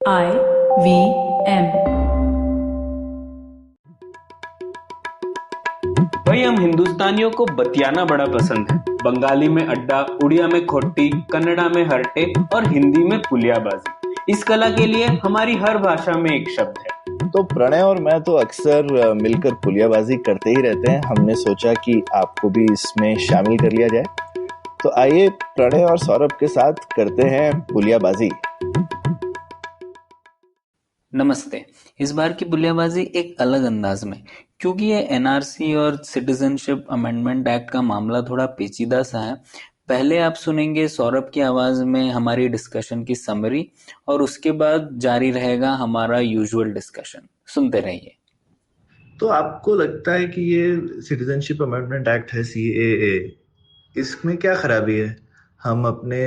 IVM। भाई हम हिंदुस्तानियों को बतियाना बड़ा पसंद है। बंगाली में अड्डा, उड़िया में खोट्टी, कन्नड़ा में हरटे और हिंदी में पुलियाबाजी। इस कला के लिए हमारी हर भाषा में एक शब्द है। तो प्रणय और मैं तो अक्सर मिलकर पुलियाबाजी करते ही रहते हैं। हमने सोचा कि आपको भी इसमें शामिल कर लिया जाए। तो आइए प्रणय और सौरभ के साथ करते हैं पुलियाबाजी। नमस्ते। इस बार की पुलियाबाजी एक अलग अंदाज में, क्योंकि ये एनआरसी और सिटीजनशिप अमेंडमेंट एक्ट का मामला थोड़ा पेचीदा सा है। पहले आप सुनेंगे सौरभ की आवाज में हमारी डिस्कशन की समरी और उसके बाद जारी रहेगा हमारा यूजुअल डिस्कशन। सुनते रहिए। तो आपको लगता है कि ये सिटीजनशिप अमेंडमेंट एक्ट है, CAA, इसमें क्या खराबी है? हम अपने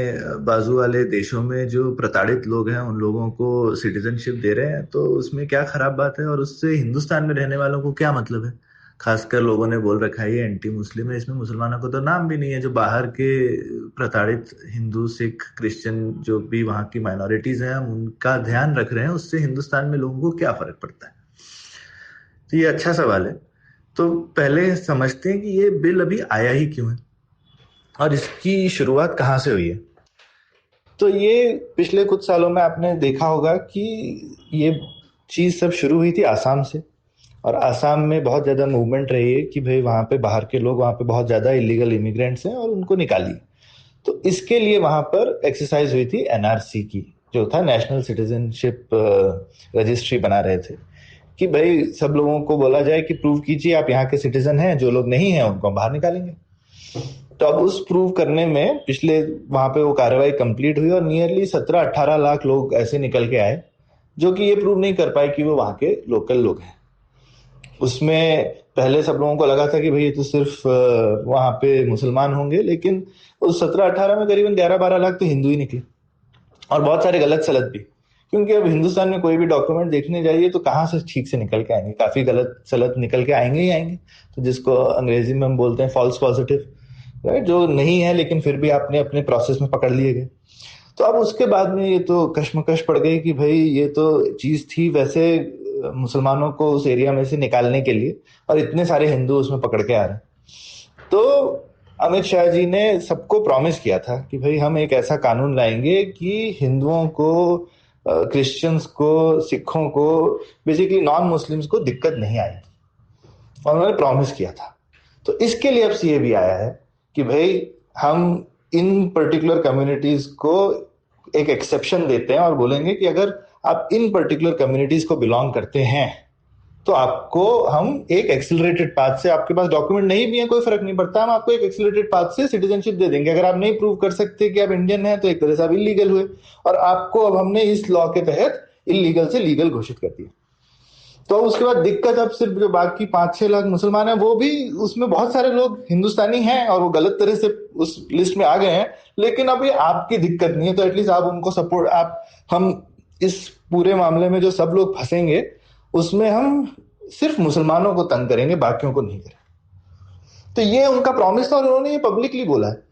बाजू वाले देशों में जो प्रताड़ित लोग हैं उन लोगों को सिटीजनशिप दे रहे हैं, तो उसमें क्या खराब बात है? और उससे हिंदुस्तान में रहने वालों को क्या मतलब है? खासकर लोगों ने बोल रखा है ये एंटी मुस्लिम है। इसमें मुसलमानों को तो नाम भी नहीं है। जो बाहर के प्रताड़ित हिंदू, सिख, क्रिश्चियन जो भी वहाँ की माइनॉरिटीज हैं, हम उनका ध्यान रख रहे हैं। उससे हिंदुस्तान में लोगों को क्या फर्क पड़ता है? तो ये अच्छा सवाल है। तो पहले समझते हैं कि ये बिल अभी आया ही क्यों है और इसकी शुरुआत कहाँ से हुई है। तो ये पिछले कुछ सालों में आपने देखा होगा कि ये चीज़ सब शुरू हुई थी आसाम से। और आसाम में बहुत ज़्यादा मूवमेंट रही है कि भाई वहाँ पे बाहर के लोग, वहाँ पे बहुत ज़्यादा इलीगल इमिग्रेंट्स हैं और उनको निकालिए। तो इसके लिए वहाँ पर एक्सरसाइज हुई थी NRC की, जो था नेशनल सिटीजनशिप रजिस्ट्री बना रहे थे कि भाई सब लोगों को बोला जाए कि प्रूव कीजिए आप यहाँ के सिटीजन हैं, जो लोग नहीं हैं उनको हम बाहर निकालेंगे। तो अब उस प्रूव करने में पिछले वहां पे वो कार्रवाई कंप्लीट हुई और नियरली 17-18 लाख लोग ऐसे निकल के आए जो कि ये प्रूव नहीं कर पाए कि वो वहां के लोकल लोग हैं। उसमें पहले सब लोगों को लगा था कि भाई ये तो सिर्फ वहां पे मुसलमान होंगे, लेकिन उस 17-18 में करीबन 11-12 लाख तो हिंदू ही निकले और बहुत सारे गलत सलत भी। क्योंकि अब हिंदुस्तान में कोई भी डॉक्यूमेंट देखने जाइए तो कहाँ से ठीक से निकल के आएंगे, काफी गलत सलत निकल के आएंगे ही आएंगे। तो जिसको अंग्रेजी में हम बोलते हैं फॉल्स पॉजिटिव, राइट, जो नहीं है लेकिन फिर भी आपने अपने प्रोसेस में पकड़ लिए गए। तो अब उसके बाद में ये तो कश्मकश पड़ गई कि भाई ये तो चीज थी वैसे मुसलमानों को उस एरिया में से निकालने के लिए, और इतने सारे हिंदू उसमें पकड़ के आ रहे हैं। तो अमित शाह जी ने सबको प्रॉमिस किया था कि भाई हम एक ऐसा कानून लाएंगे कि हिंदुओं को, क्रिश्चियंस को, सिखों को, बेसिकली नॉन मुस्लिम्स को दिक्कत नहीं आएगी, और उन्होंने प्रॉमिस किया था। तो इसके लिए अब CAA भी आया है कि भाई हम इन पर्टिकुलर कम्युनिटीज को एक एक्सेप्शन देते हैं और बोलेंगे कि अगर आप इन पर्टिकुलर कम्युनिटीज को बिलोंग करते हैं तो आपको हम एक एक्सिलरेटेड पाथ से, आपके पास डॉक्यूमेंट नहीं भी है कोई फर्क नहीं पड़ता, हम आपको एक एक्सिलरेटेड पाथ से सिटीजनशिप दे देंगे। अगर आप नहीं प्रूव कर सकते कि आप इंडियन हैं तो एक तरह से आप इलीगल हुए, और आपको अब हमने इस लॉ के तहत इलीगल से लीगल घोषित कर दिया। तो उसके बाद दिक्कत अब सिर्फ जो बाकी 5-6 लाख मुसलमान हैं, वो भी उसमें बहुत सारे लोग हिंदुस्तानी हैं और वो गलत तरह से उस लिस्ट में आ गए हैं, लेकिन अब ये आपकी दिक्कत नहीं है। तो एटलीस्ट आप उनको सपोर्ट, आप, हम इस पूरे मामले में जो सब लोग फंसेंगे उसमें हम सिर्फ मुसलमानों को तंग करेंगे, बाकियों को नहीं करेंगे। तो ये उनका प्रॉमिस था और उन्होंने ये पब्लिकली बोला है।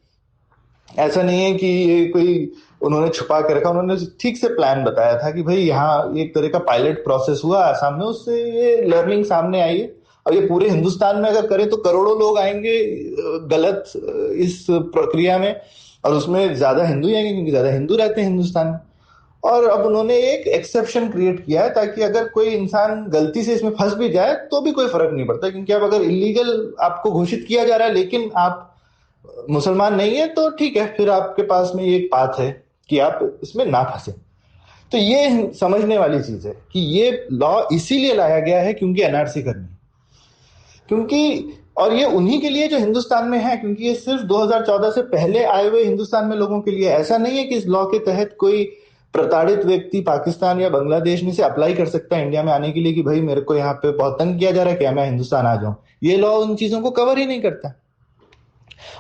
ऐसा नहीं है कि ये कोई उन्होंने छुपा के रखा, उन्होंने ठीक से प्लान बताया था कि भाई यहाँ एक तरह का पायलट प्रोसेस हुआ आसाम में, उससे ये लर्निंग सामने आई है। और ये पूरे हिंदुस्तान में अगर करें तो करोड़ों लोग आएंगे गलत इस प्रक्रिया में, और उसमें ज्यादा हिंदू ही आएंगे क्योंकि ज्यादा हिंदू रहते हैं हिंदुस्तान में। और अब उन्होंने एक एक्सेप्शन क्रिएट किया है ताकि अगर कोई इंसान गलती से इसमें फंस भी जाए तो भी कोई फर्क नहीं पड़ता, क्योंकि अब अगर इलीगल आपको घोषित किया जा रहा है लेकिन आप मुसलमान नहीं है तो ठीक है, फिर आपके पास में ये एक पाथ है कि आप इसमें ना फंसे। तो ये समझने वाली चीज है कि ये लॉ इसीलिए लाया गया है क्योंकि NRC करनी, क्योंकि, और ये उन्हीं के लिए जो हिंदुस्तान में है, क्योंकि ये सिर्फ 2014 से पहले आए हुए हिंदुस्तान में लोगों के लिए। ऐसा नहीं है कि इस लॉ के तहत कोई प्रताड़ित व्यक्ति पाकिस्तान या बांग्लादेश में से अप्लाई कर सकता है इंडिया में आने के लिए कि भाई मेरे को यहाँ पे बहुत तंग किया जा रहा है, क्या मैं हिंदुस्तान आ जाऊं। ये लॉ उन चीजों को कवर ही नहीं करता।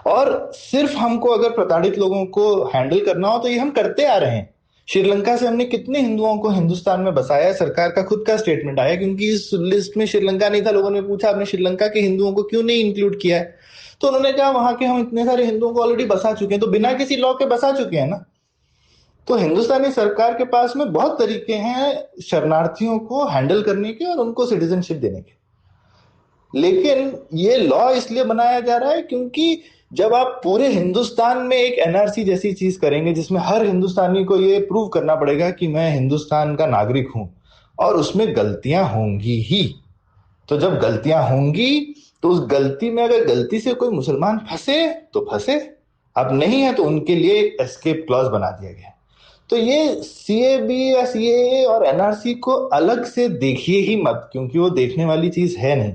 और सिर्फ हमको अगर प्रताड़ित लोगों को हैंडल करना हो तो ये हम करते आ रहे हैं। श्रीलंका से हमने कितने हिंदुओं को हिंदुस्तान में बसाया है, सरकार का खुद का स्टेटमेंट आया, क्योंकि इस लिस्ट में श्रीलंका नहीं था। लोगों ने पूछा आपने श्रीलंका के हिंदुओं को क्यों नहीं इंक्लूड किया है, तो उन्होंने कहा वहां के हम इतने सारे हिंदुओं को ऑलरेडी बसा चुके हैं, तो बिना किसी लॉ के बसा चुके हैं ना। तो हिंदुस्तानी सरकार के पास में बहुत तरीके हैं शरणार्थियों को हैंडल करने के और उनको सिटीजनशिप देने के। लेकिन ये लॉ इसलिए बनाया जा रहा है क्योंकि जब आप पूरे हिंदुस्तान में एक एनआरसी जैसी चीज करेंगे जिसमें हर हिंदुस्तानी को ये प्रूव करना पड़ेगा कि मैं हिंदुस्तान का नागरिक हूं, और उसमें गलतियां होंगी ही। तो जब गलतियां होंगी तो उस गलती में अगर गलती से कोई मुसलमान फंसे तो फंसे, अब नहीं है तो उनके लिए एस्केप क्लॉज बना दिया गया। तो ये सीएबी या सीएए और एनआरसी को अलग से देखिए ही मत, क्योंकि वो देखने वाली चीज है नहीं।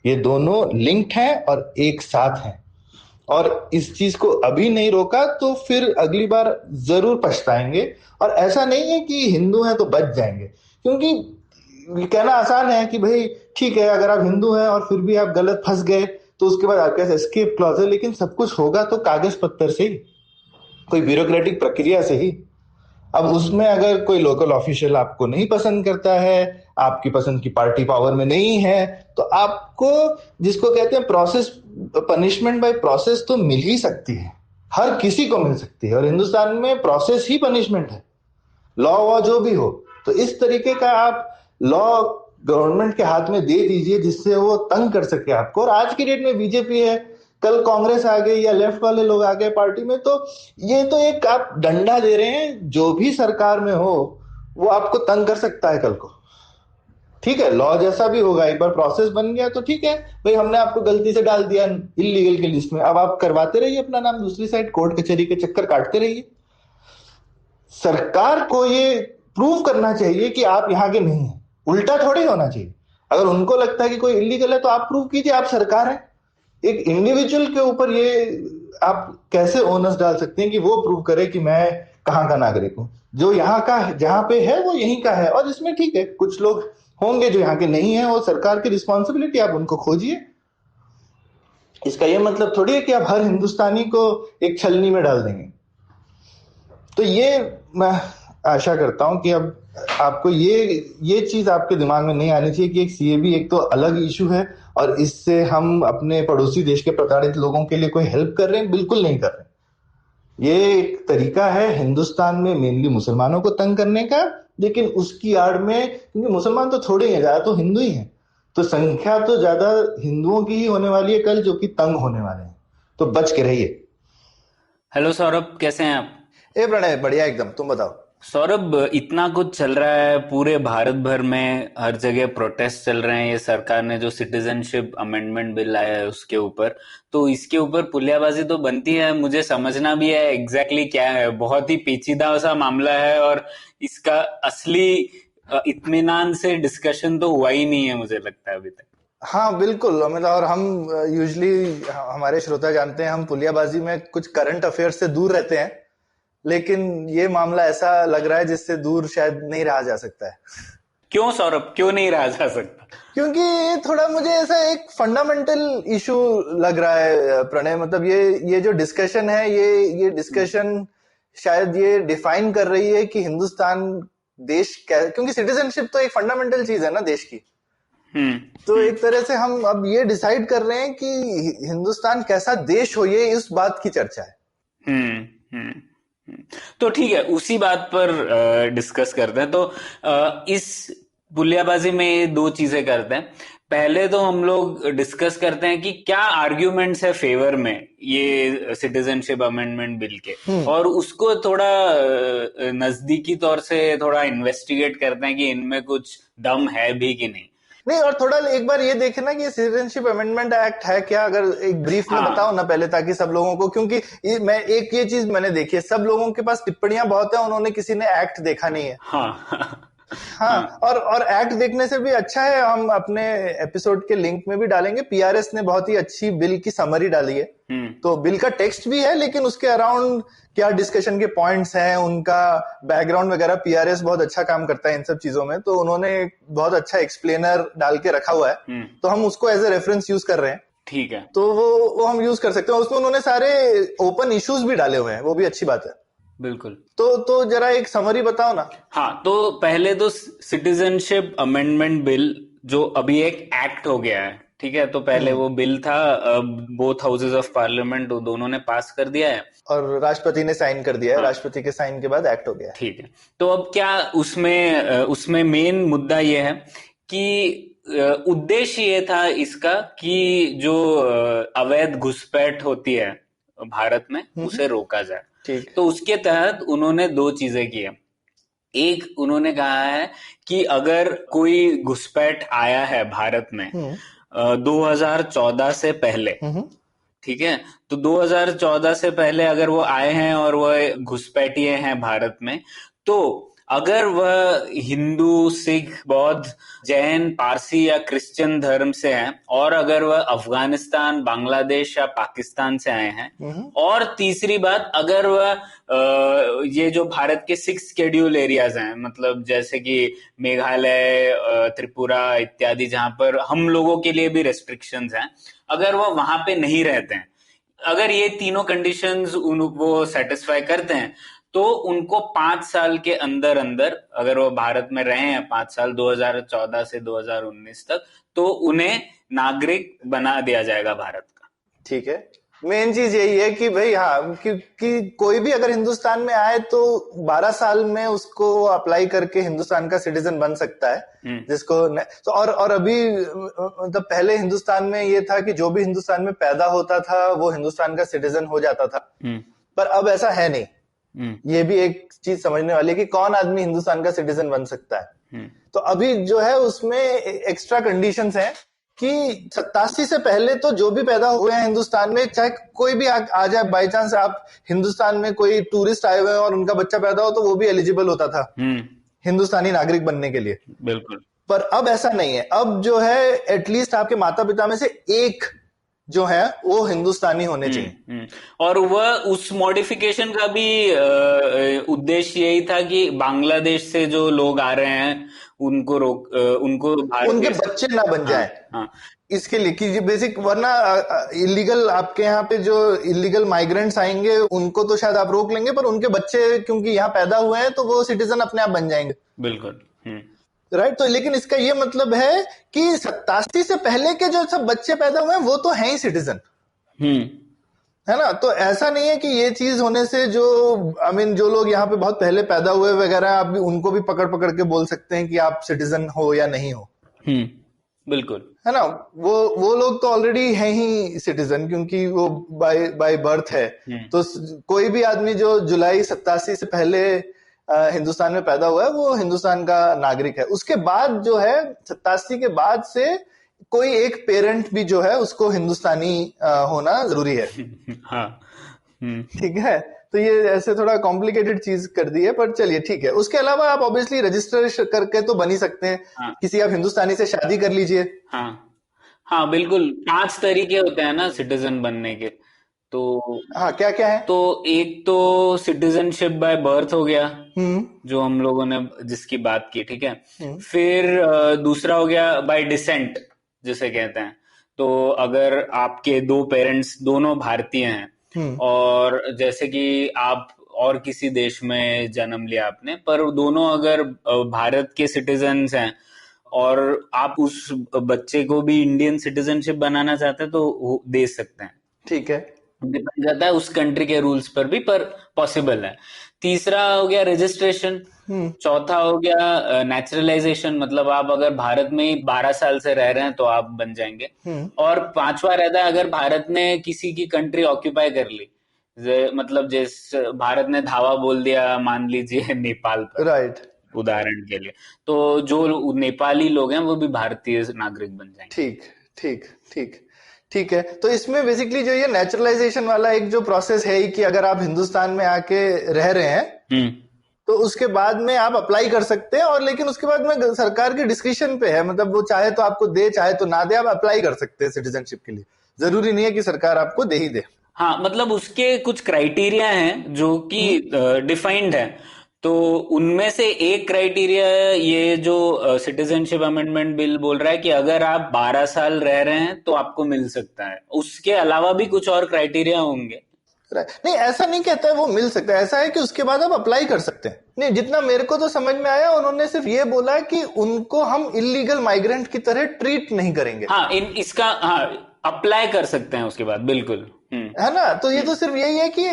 ये दोनों लिंक्ड हैं और एक साथ हैं, और इस चीज को अभी नहीं रोका तो फिर अगली बार जरूर पछताएंगे। और ऐसा नहीं है कि हिंदू हैं तो बच जाएंगे, क्योंकि कहना आसान है कि भाई ठीक है अगर आप हिंदू हैं और फिर भी आप गलत फंस गए तो उसके बाद आपके पास एस्केप क्लॉज है, लेकिन सब कुछ होगा तो कागज पत्तर से ही, कोई ब्यूरोक्रेटिक प्रक्रिया से ही। अब उसमें अगर कोई लोकल ऑफिशियल आपको नहीं पसंद करता है, आपकी पसंद की पार्टी पावर में नहीं है, तो आपको जिसको कहते हैं प्रोसेस, पनिशमेंट बाय प्रोसेस तो मिल ही सकती है, हर किसी को मिल सकती है। और हिंदुस्तान में प्रोसेस ही पनिशमेंट है, लॉ वॉ जो भी हो। तो इस तरीके का आप लॉ गवर्नमेंट के हाथ में दे दीजिए जिससे वो तंग कर सके आपको। और आज की डेट में बीजेपी है, कल कांग्रेस आ गई या लेफ्ट वाले लोग आ गए पार्टी में, तो ये तो एक आप डंडा दे रहे हैं, जो भी सरकार में हो वो आपको तंग कर सकता है कल को। ठीक है, लॉ जैसा भी होगा, एक बार प्रोसेस बन गया तो ठीक है भाई, हमने आपको गलती से डाल दिया इलीगल की लिस्ट में, अब आप करवाते रहिए अपना नाम दूसरी साइड, कोर्ट कचहरी के चक्कर काटते रहिए। सरकार को ये प्रूव करना चाहिए कि आप यहाँ के नहीं हैं, उल्टा थोड़ी होना चाहिए। अगर उनको लगता है कि कोई इलीगल है तो आप प्रूव कीजिए, आप सरकार है। एक इंडिविजुअल के ऊपर ये आप कैसे ओनस डाल सकते हैं कि वो प्रूव करे कि मैं कहाँ का नागरिक हूं? जो यहाँ का जहां पे है वो यहीं का है। और इसमें ठीक है कुछ लोग होंगे जो यहाँ के नहीं है, वो सरकार की रिस्पॉन्सिबिलिटी, आप उनको खोजिए। इसका ये मतलब थोड़ी है कि आप हर हिंदुस्तानी को एक छलनी में डाल देंगे। तो ये मैं आशा करता हूं कि अब आपको ये चीज आपके दिमाग में नहीं आनी चाहिए कि एक सीएबी एक तो अलग इशू है और इससे हम अपने पड़ोसी देश के प्रताड़ित लोगों के लिए कोई हेल्प कर रहे हैं, बिल्कुल नहीं कर रहे। ये एक तरीका है हिंदुस्तान में मेनली मुसलमानों को तंग करने का, लेकिन उसकी आड़ में, क्योंकि मुसलमान तो थोड़े ही हैं, ज्यादा तो हिंदू ही हैं, तो संख्या तो ज्यादा हिंदुओं की ही होने वाली है कल, जो कि तंग होने वाले हैं। तो बच के रहिए। हेलो सौरभ, कैसे हैं आप? ए प्रणय, बढ़िया एकदम, तुम बताओ। सौरभ, इतना कुछ चल रहा है पूरे भारत भर में, हर जगह प्रोटेस्ट चल रहे हैं ये सरकार ने जो सिटीजनशिप अमेंडमेंट बिल लाया है उसके ऊपर। तो इसके ऊपर पुलियाबाजी तो बनती है, मुझे समझना भी है एग्जैक्टली क्या है। बहुत ही पेचीदा सा मामला है और इसका असली इत्मीनान से डिस्कशन तो हुआ ही नहीं है मुझे लगता है अभी तक। हाँ बिल्कुल, मतलब और हम यूजुअली, हमारे श्रोता जानते हैं, हम पुलियाबाजी में कुछ करंट अफेयर्स से दूर रहते हैं, लेकिन ये मामला ऐसा लग रहा है जिससे दूर शायद नहीं रहा जा सकता है। क्यों सौरभ, क्यों नहीं रहा जा सकता? क्योंकि ये थोड़ा मुझे ऐसा एक फंडामेंटल इशू लग रहा है प्रणय। मतलब ये जो डिस्कशन है, ये डिस्कशन शायद ये डिफाइन कर रही है कि हिंदुस्तान देश क्या, क्योंकि सिटीजनशिप तो एक फंडामेंटल चीज है ना देश की। तो एक तरह से हम अब ये डिसाइड कर रहे हैं कि हिंदुस्तान कैसा देश हो, ये इस बात की चर्चा है। तो ठीक है, उसी बात पर डिस्कस करते हैं। तो इस पुलियाबाजी में ये दो चीजें करते हैं। पहले तो हम लोग डिस्कस करते हैं कि क्या आर्ग्यूमेंट्स है फेवर में ये सिटीजनशिप अमेंडमेंट बिल के, और उसको थोड़ा नजदीकी तौर से थोड़ा इन्वेस्टिगेट करते हैं कि इनमें कुछ दम है भी कि नहीं। और थोड़ा एक बार ये देखे ना कि ये सिटीजनशिप अमेंडमेंट एक्ट है क्या, अगर एक ब्रीफ में बताओ ना पहले, ताकि सब लोगों को, क्योंकि ये चीज मैंने देखी है, सब लोगों के पास टिप्पणियां बहुत है, उन्होंने किसी ने एक्ट देखा नहीं है। हाँ, और एक्ट देखने से भी अच्छा है, हम अपने एपिसोड के लिंक में भी डालेंगे, पीआरएस ने बहुत ही अच्छी बिल की समरी डाली है। तो बिल का टेक्स्ट भी है, लेकिन उसके अराउंड क्या डिस्कशन के पॉइंट्स हैं, उनका बैकग्राउंड वगैरह, पीआरएस बहुत अच्छा काम करता है इन सब चीजों में, तो उन्होंने बहुत अच्छा एक्सप्लेनर डाल के रखा हुआ है। तो हम उसको एज ए रेफरेंस यूज कर रहे हैं। ठीक है, तो वो हम यूज कर सकते हैं। उसमें उन्होंने सारे ओपन इश्यूज भी डाले हुए हैं, वो भी अच्छी बात है। बिल्कुल। तो जरा एक समरी बताओ ना। हाँ, तो पहले तो सिटीजनशिप अमेंडमेंट बिल जो अभी एक एक्ट हो गया है ठीक है, तो पहले वो बिल था, बोथ हाउसेज ऑफ पार्लियामेंट दोनों ने पास कर दिया है और राष्ट्रपति ने साइन कर दिया है। हाँ। राष्ट्रपति के साइन के बाद एक्ट हो गया है। ठीक है, तो अब क्या उसमें मेन मुद्दा ये है कि उद्देश्य ये था इसका कि जो अवैध घुसपैठ होती है भारत में उसे रोका जाए। ठीक। तो उसके तहत उन्होंने दो चीजें की है। एक, उन्होंने कहा है कि अगर कोई घुसपैठ आया है भारत में 2014 से पहले, ठीक है, तो 2014 से पहले अगर वो आए हैं और वह घुसपैठिए हैं भारत में, तो अगर वह हिंदू, सिख, बौद्ध, जैन, पारसी या क्रिश्चियन धर्म से हैं, और अगर वह अफगानिस्तान, बांग्लादेश या पाकिस्तान से आए हैं, और तीसरी बात, अगर वह ये जो भारत के 6 शेड्यूल एरियाज हैं, मतलब जैसे कि मेघालय, त्रिपुरा इत्यादि, जहां पर हम लोगों के लिए भी रेस्ट्रिक्शंस हैं, अगर वह वहां पे नहीं रहते हैं, अगर ये तीनों कंडीशंस वो सेटिस्फाई करते हैं, तो उनको 5 साल के अंदर अंदर, अगर वो भारत में रहे हैं 5 साल 2014 से 2019 तक, तो उन्हें नागरिक बना दिया जाएगा भारत का। ठीक है, मेन चीज यही है कि भाई हाँ, कि कोई भी अगर हिंदुस्तान में आए तो 12 साल में उसको अप्लाई करके हिंदुस्तान का सिटीजन बन सकता है, जिसको तो और अभी मतलब पहले हिंदुस्तान में ये था कि जो भी हिंदुस्तान में पैदा होता था वो हिंदुस्तान का सिटीजन हो जाता था, पर अब ऐसा है नहीं। ये भी एक चीज समझने वाली है कि कौन आदमी हिंदुस्तान का सिटीजन बन सकता है। तो अभी जो है उसमें एक्स्ट्रा कंडीशंस हैं कि 87 से पहले तो जो भी पैदा हुए हैं हिंदुस्तान में, चाहे कोई भी आ जाए, बाई चांस आप हिंदुस्तान में कोई टूरिस्ट आए हुए हैं और उनका बच्चा पैदा हो, तो वो भी एलिजिबल होता था हिंदुस्तानी नागरिक बनने के लिए। बिल्कुल। पर अब ऐसा नहीं है। अब जो है एटलीस्ट आपके माता पिता में से एक जो है वो हिंदुस्तानी होने चाहिए। और वह उस मॉडिफिकेशन का भी उद्देश्य यही था कि बांग्लादेश से जो लोग आ रहे हैं उनको उनके बच्चे ना बन जाए। हाँ। इसके लिए कि बेसिक, वरना इलीगल आपके यहाँ पे जो इलीगल माइग्रेंट्स आएंगे उनको तो शायद आप रोक लेंगे, पर उनके बच्चे क्योंकि यहाँ पैदा हुए हैं तो वो सिटीजन अपने आप बन जाएंगे। बिल्कुल। राइट। तो लेकिन इसका ये मतलब है कि 87 से पहले के जो सब बच्चे पैदा हुए हैं वो तो हैं ही सिटीजन, है ना। तो ऐसा नहीं है कि ये चीज होने से जो जो लोग यहाँ पे बहुत पहले पैदा हुए वगैरह, आप भी उनको भी पकड़ के बोल सकते हैं कि आप सिटीजन हो या नहीं हो। बिल्कुल, है ना। वो लोग तो ऑलरेडी हैं ही सिटीजन, क्योंकि वो बाय बर्थ है। तो कोई भी आदमी जो जुलाई 87 से पहले हिंदुस्तान में पैदा हुआ है वो हिंदुस्तान का नागरिक है। उसके बाद जो है 87 के बाद से कोई एक पेरेंट भी जो है उसको हिंदुस्तानी होना जरूरी है। हाँ। ठीक है। तो ये ऐसे थोड़ा कॉम्प्लिकेटेड चीज कर दी है, पर चलिए ठीक है। उसके अलावा आप ऑब्वियसली रजिस्टर करके तो बन ही सकते हैं। हाँ। किसी आप हिंदुस्तानी से शादी कर लीजिए। हाँ बिल्कुल। 5 तरीके होते हैं ना सिटीजन बनने के। तो हाँ, क्या क्या है? तो एक तो सिटीजनशिप बाय बर्थ हो गया, जो हम लोगों ने जिसकी बात की, ठीक है। फिर दूसरा हो गया बाय डिसेंट, जिसे कहते हैं। तो अगर आपके 2 पेरेंट्स दोनों भारतीय हैं और जैसे कि आप और किसी देश में जन्म लिया आपने, पर दोनों अगर भारत के सिटीजन्स हैं और आप उस बच्चे को भी इंडियन सिटीजनशिप बनाना चाहते हैं तो दे सकते हैं। ठीक है। डिपेंड करता है उस कंट्री के रूल्स पर भी, पर पॉसिबल है। तीसरा हो गया रजिस्ट्रेशन। चौथा हो गया नेचुरलाइजेशन, मतलब आप अगर भारत में ही 12 साल से रह रहे हैं तो आप बन जाएंगे। और 5वां रहता है अगर भारत ने किसी की कंट्री ऑक्यूपाई कर ली, मतलब भारत ने धावा बोल दिया मान लीजिए नेपाल पर, राइट, उदाहरण के लिए, तो जो नेपाली लोग हैं वो भी भारतीय नागरिक बन जाएंगे। ठीक ठीक ठीक ठीक है। तो इसमें बेसिकली जो ये नेचुरलाइजेशन वाला एक जो प्रोसेस है ही कि अगर आप हिंदुस्तान में आके रह रहे हैं तो उसके बाद में आप अप्लाई कर सकते हैं, और लेकिन उसके बाद में सरकार के डिस्क्रिप्शन पे है, मतलब वो चाहे तो आपको दे चाहे तो ना दे, आप अप्लाई कर सकते हैं सिटीजनशिप के लिए। जरूरी नहीं है कि सरकार आपको दे ही दे। हाँ, मतलब उसके कुछ क्राइटेरिया हैं जो कि डिफाइंड है। तो उनमें से एक क्राइटेरिया ये जो सिटीजनशिप अमेंडमेंट बिल बोल रहा है कि अगर आप 12 साल रह रहे हैं तो आपको मिल सकता है। उसके अलावा भी कुछ और क्राइटेरिया होंगे। नहीं, ऐसा नहीं कहता है वो मिल सकता है, ऐसा है कि उसके बाद आप अप्लाई कर सकते हैं। नहीं, जितना मेरे को तो समझ में आया, उन्होंने सिर्फ ये बोला कि उनको हम इलीगल माइग्रेंट की तरह ट्रीट नहीं करेंगे। हाँ, इसका हाँ अप्लाई कर सकते हैं उसके बाद, बिल्कुल। है ना, तो ये तो सिर्फ यही है कि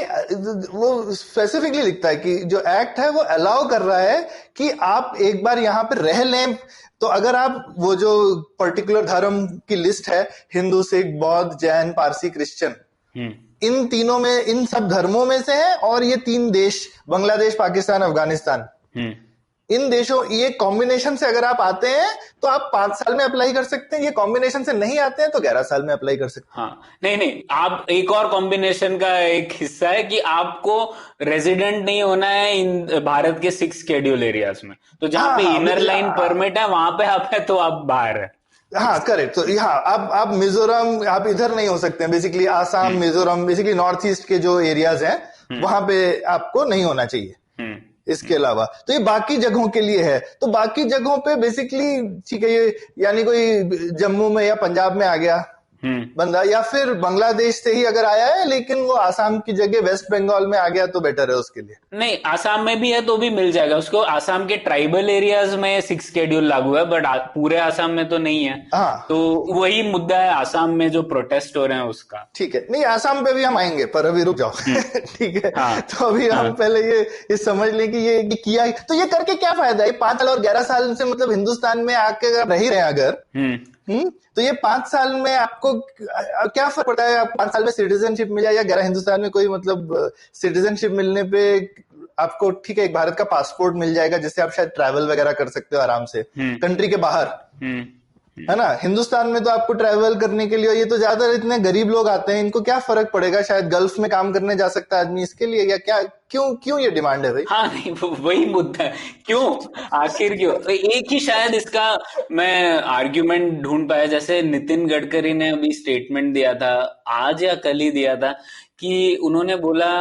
वो स्पेसिफिकली लिखता है कि जो एक्ट है वो अलाउ कर रहा है कि आप एक बार यहाँ पे रह लें। तो अगर आप वो जो पर्टिकुलर धर्म की लिस्ट है, हिंदू, सिख, बौद्ध, जैन, पारसी, क्रिश्चियन, इन तीनों में, इन सब धर्मों में से है, और ये 3 देश, बांग्लादेश, पाकिस्तान, अफगानिस्तान, इन देशों, ये कॉम्बिनेशन से अगर आप आते हैं तो आप 5 साल में अप्लाई कर सकते हैं। ये कॉम्बिनेशन से नहीं आते हैं तो 11 साल में अप्लाई कर सकते हैं। हाँ, नहीं, आप एक और कॉम्बिनेशन का एक हिस्सा है कि आपको रेजिडेंट नहीं होना है इन भारत के 6 शेड्यूल एरियाज में। तो जहां पे इनर लाइन परमिट है वहां पे आप है तो आप बाहर है। हाँ, करेक्ट। तो हाँ, आप मिजोरम, आप इधर नहीं हो सकते हैं, basically Assam, Mizoram, basically north east के जो एरियाज हैं वहां पे आपको नहीं होना चाहिए। इसके अलावा तो ये बाकी जगहों के लिए है। तो बाकी जगहों पे बेसिकली ठीक है, ये यानी कोई जम्मू में या पंजाब में आ गया बंदा, या फिर बांग्लादेश से ही अगर आया है लेकिन वो आसाम की जगह वेस्ट बंगाल में आ गया तो बेटर है उसके लिए। नहीं, आसाम में भी है तो भी मिल जाएगा उसको। आसाम के ट्राइबल एरियाज में 6 शेड्यूल लागू है, बट पूरे आसाम में तो नहीं है। हाँ, तो वही मुद्दा है आसाम में जो प्रोटेस्ट हो रहे हैं उसका। ठीक है, नहीं आसाम पे भी हम आएंगे, पर अभी रुक जाओ। ठीक है। हाँ, तो अभी हम पहले ये समझ लें कि ये किया, तो ये करके क्या फायदा है? 5 साल और 11 साल से मतलब हिंदुस्तान में आके रह ही रहे हैं अगर, तो ये 5 साल में आपको क्या फर्क पड़ता है? आप 5 साल में सिटीजनशिप मिल जाए या 11 हिंदुस्तान में कोई मतलब सिटीजनशिप मिलने पे आपको ठीक है एक भारत का पासपोर्ट मिल जाएगा जिससे आप शायद ट्रैवल वगैरह कर सकते हो आराम से कंट्री के बाहर, है ना। हिंदुस्तान में तो आपको ट्रैवल करने के लिए, ये तो ज्यादा इतने गरीब लोग आते हैं, इनको क्या फर्क पड़ेगा? शायद गल्फ में काम करने जा सकता है आदमी, इसके लिए या क्या? क्यों ये डिमांड है भाई? हाँ, नहीं, वही मुद्दा है, क्यों, आखिर क्यों? एक ही शायद इसका मैं आर्ग्यूमेंट ढूंढ पाया, जैसे नितिन गडकरी ने अभी स्टेटमेंट दिया था, आज या कल ही दिया था, कि उन्होंने बोला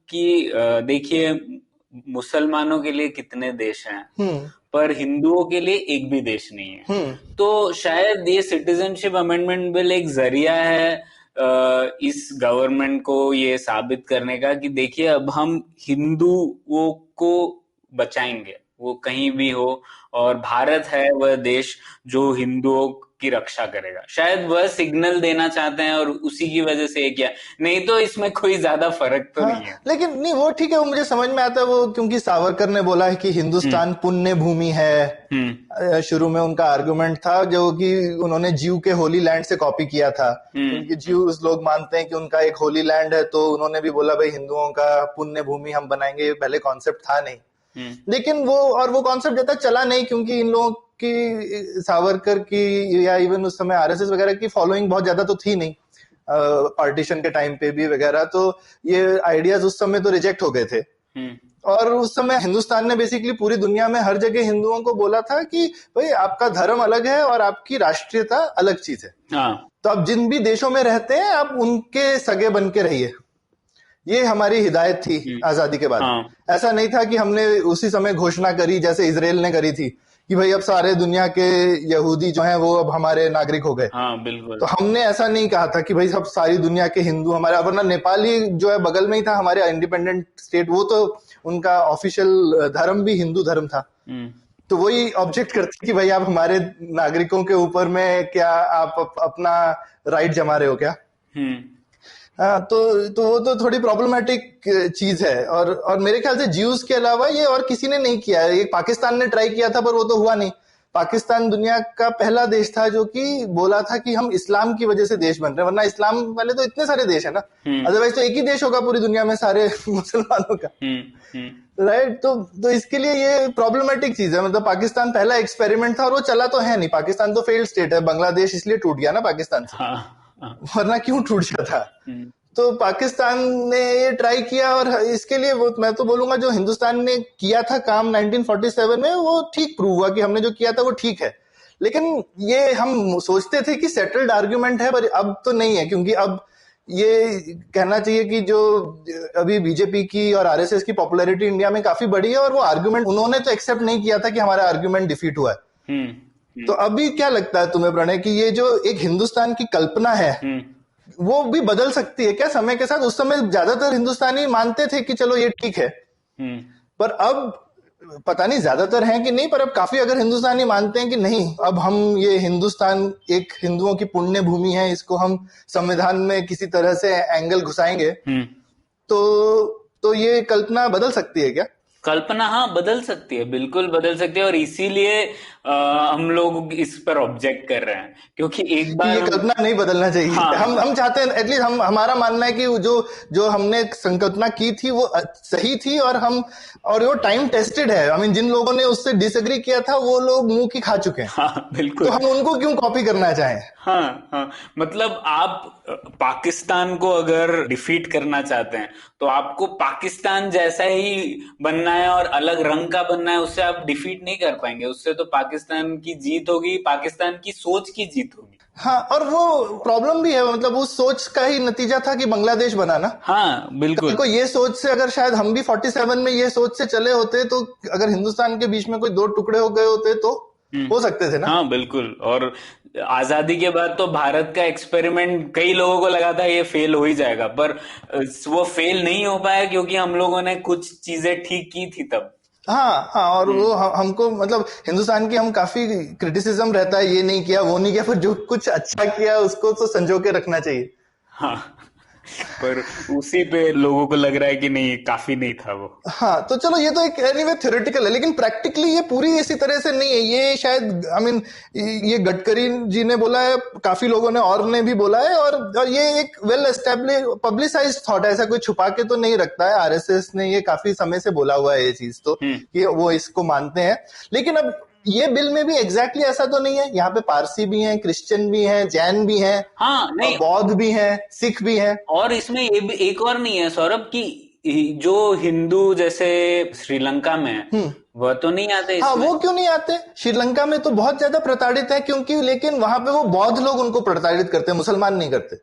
कि देखिए मुसलमानों के लिए कितने देश हैं पर हिंदुओं के लिए एक भी देश नहीं है। तो शायद ये सिटीजनशिप अमेंडमेंट बिल एक जरिया है इस गवर्नमेंट को ये साबित करने का कि देखिए अब हम हिंदुओं को बचाएंगे, वो कहीं भी हो, और भारत है वह देश जो हिंदुओं की रक्षा करेगा। शायद वह सिग्नल देना चाहते हैं और उसी की वजह से किया, नहीं तो इसमें कोई ज्यादा फर्क तो नहीं है। लेकिन नहीं, वो ठीक है, वो मुझे समझ में आता है, वो क्योंकि सावरकर ने बोला है कि हिंदुस्तान पुण्य भूमि है। शुरू में उनका आर्गुमेंट था जो कि उन्होंने जीव के होली लैंड से कॉपी किया था, क्योंकि जीव लोग मानते हैं कि उनका एक होली लैंड है, तो उन्होंने भी बोला भाई हिंदुओं का पुण्य भूमि हम बनाएंगे। पहले कॉन्सेप्ट था नहीं, लेकिन वो कॉन्सेप्ट ज्यादा चला नहीं, क्योंकि इन लोगों की, सावरकर की या इवन उस समय आरएसएस वगैरह की फॉलोइंग बहुत ज्यादा तो थी नहीं पार्टीशन के टाइम पे भी वगैरह, तो ये आइडियाज उस समय तो रिजेक्ट हो गए थे। और उस समय हिंदुस्तान ने बेसिकली पूरी दुनिया में हर जगह हिंदुओं को बोला था कि भाई आपका धर्म अलग है और आपकी राष्ट्रीयता अलग चीज है। तो आप जिन भी देशों में रहते हैं आप उनके सगे बन के रहिए, ये हमारी हिदायत थी आजादी के बाद। ऐसा नहीं था कि हमने उसी समय घोषणा करी जैसे इजराइल ने करी थी कि भाई अब सारे दुनिया के यहूदी जो हैं वो अब हमारे नागरिक हो गए। बिल्कुल। तो हमने ऐसा नहीं कहा था कि भाई सब सारी दुनिया के हिंदू हमारे, वरना नेपाली जो है बगल में ही था हमारे इंडिपेंडेंट स्टेट, वो तो उनका ऑफिशियल धर्म भी हिंदू धर्म था। तो वही ऑब्जेक्ट करते कि भाई आप हमारे नागरिकों के ऊपर में क्या आप अपना राइट जमा रहे हो क्या? हाँ, तो वो तो थोड़ी प्रॉब्लमेटिक चीज है। और मेरे ख्याल से ज्यूज के अलावा ये और किसी ने नहीं किया है। ये पाकिस्तान ने ट्राई किया था पर वो तो हुआ नहीं। पाकिस्तान दुनिया का पहला देश था जो कि बोला था कि हम इस्लाम की वजह से देश बन रहे हैं, वरना इस्लाम वाले तो इतने सारे देश है ना, अदरवाइज तो एक ही देश होगा पूरी दुनिया में सारे मुसलमानों का, राइट। तो इसके लिए ये प्रॉब्लमेटिक चीज है। मतलब पाकिस्तान पहला एक्सपेरिमेंट था और वो चला तो है नहीं। पाकिस्तान तो फेल्ड स्टेट है, बांग्लादेश इसलिए टूट गया ना पाकिस्तान से, वरना क्यों टूट जाता। तो पाकिस्तान ने ये ट्राई किया और इसके लिए वो मैं तो बोलूंगा जो हिंदुस्तान ने किया था काम 1947 में वो ठीक प्रूव हुआ कि हमने जो किया था वो ठीक है। लेकिन ये हम सोचते थे कि सेटल्ड आर्ग्यूमेंट है, पर अब तो नहीं है, क्योंकि अब ये कहना चाहिए कि जो अभी बीजेपी की और आरएसएस की पॉपुलैरिटी इंडिया में काफी बढ़ी है और वो आर्ग्यूमेंट उन्होंने तो एक्सेप्ट नहीं किया था कि हमारा आर्ग्यूमेंट डिफीट हुआ है। तो अभी क्या लगता है तुम्हें प्रणय कि ये जो एक हिंदुस्तान की कल्पना है वो भी बदल सकती है क्या समय के साथ? उस समय ज्यादातर हिंदुस्तानी मानते थे कि चलो ये ठीक है, पर अब पता नहीं ज्यादातर हैं कि नहीं, पर अब काफी अगर हिंदुस्तानी मानते हैं कि नहीं, अब हम ये हिंदुस्तान एक हिंदुओं की पुण्य भूमि है, इसको हम संविधान में किसी तरह से एंगल घुसाएंगे, तो ये कल्पना बदल सकती है क्या? कल्पना हाँ बदल सकती है, बिल्कुल बदल सकती है, और इसीलिए हम लोग इस पर ऑब्जेक्ट कर रहे हैं, क्योंकि एक बार ये कल्पना नहीं बदलना चाहिए। हाँ, हम चाहते हैं एटलीस्ट, हमारा मानना है कि जो हमने संकल्पना की थी वो सही थी, और वो टाइम टेस्टेड है। आई मीन जिन लोगों ने उससे डिसएग्री किया था वो लोग मुंह की खा चुके हैं। हाँ बिल्कुल। तो हम उनको क्यों कॉपी करना चाहें? हाँ, मतलब आप पाकिस्तान को अगर डिफीट करना चाहते हैं तो आपको पाकिस्तान जैसा ही बनना है और अलग रंग का बनना है, उससे आप डिफीट नहीं कर पाएंगे। उससे तो पाकिस्तान की जीत होगी, पाकिस्तान की सोच की जीत होगी। हाँ, और वो प्रॉब्लम भी है, मतलब उस सोच का ही नतीजा था कि बांग्लादेश बना ना। हाँ बिल्कुल। को ये सोच से अगर शायद हम भी 47 में ये सोच से चले होते, तो अगर हिंदुस्तान के बीच में कोई दो टुकड़े हो गए होते तो हो सकते थे ना। हाँ बिल्कुल। और आजादी के बाद तो भारत का एक्सपेरिमेंट कई लोगों को लगा था ये फेल हो ही जाएगा, पर वो फेल नहीं हो पाया क्योंकि हम लोगों ने कुछ चीजें ठीक की थी तब। हाँ, और वो हमको मतलब हिंदुस्तान की हम काफी क्रिटिसिज्म रहता है, ये नहीं किया वो नहीं किया, पर जो कुछ अच्छा किया उसको तो संजो के रखना चाहिए। हाँ, पर उसी पे लोगों को लग रहा है कि नहीं, काफी नहीं था वो। हाँ, तो चलो ये तो एक एनीवे थ्योरेटिकल है, लेकिन प्रैक्टिकली ये पूरी इसी तरह से नहीं है। ये शायद आई मीन ये गडकरी जी ने बोला है, काफी लोगों ने और ने भी बोला है, और ये एक वेल एस्टेब्लिश पब्लिसाइज्ड थॉट है, ऐसा कोई छुपा के तो नहीं रखता है। आरएसएस ने ये काफी समय से बोला हुआ है ये चीज, तो कि वो इसको मानते हैं। लेकिन अब ये बिल में भी एग्जैक्टली ऐसा तो नहीं है। यहाँ पे पारसी भी हैं, क्रिश्चियन भी हैं, जैन भी हैं, हाँ नहीं, बौद्ध भी हैं, सिख भी हैं। और इसमें ये भी एक और नहीं है सौरभ, कि जो हिंदू जैसे श्रीलंका में है वह तो नहीं आते हाँ, इसमें। वो क्यों नहीं आते? श्रीलंका में तो बहुत ज्यादा प्रताड़ित है, क्योंकि लेकिन वहां पे वो बौद्ध लोग उनको प्रताड़ित करते हैं, मुसलमान नहीं करते।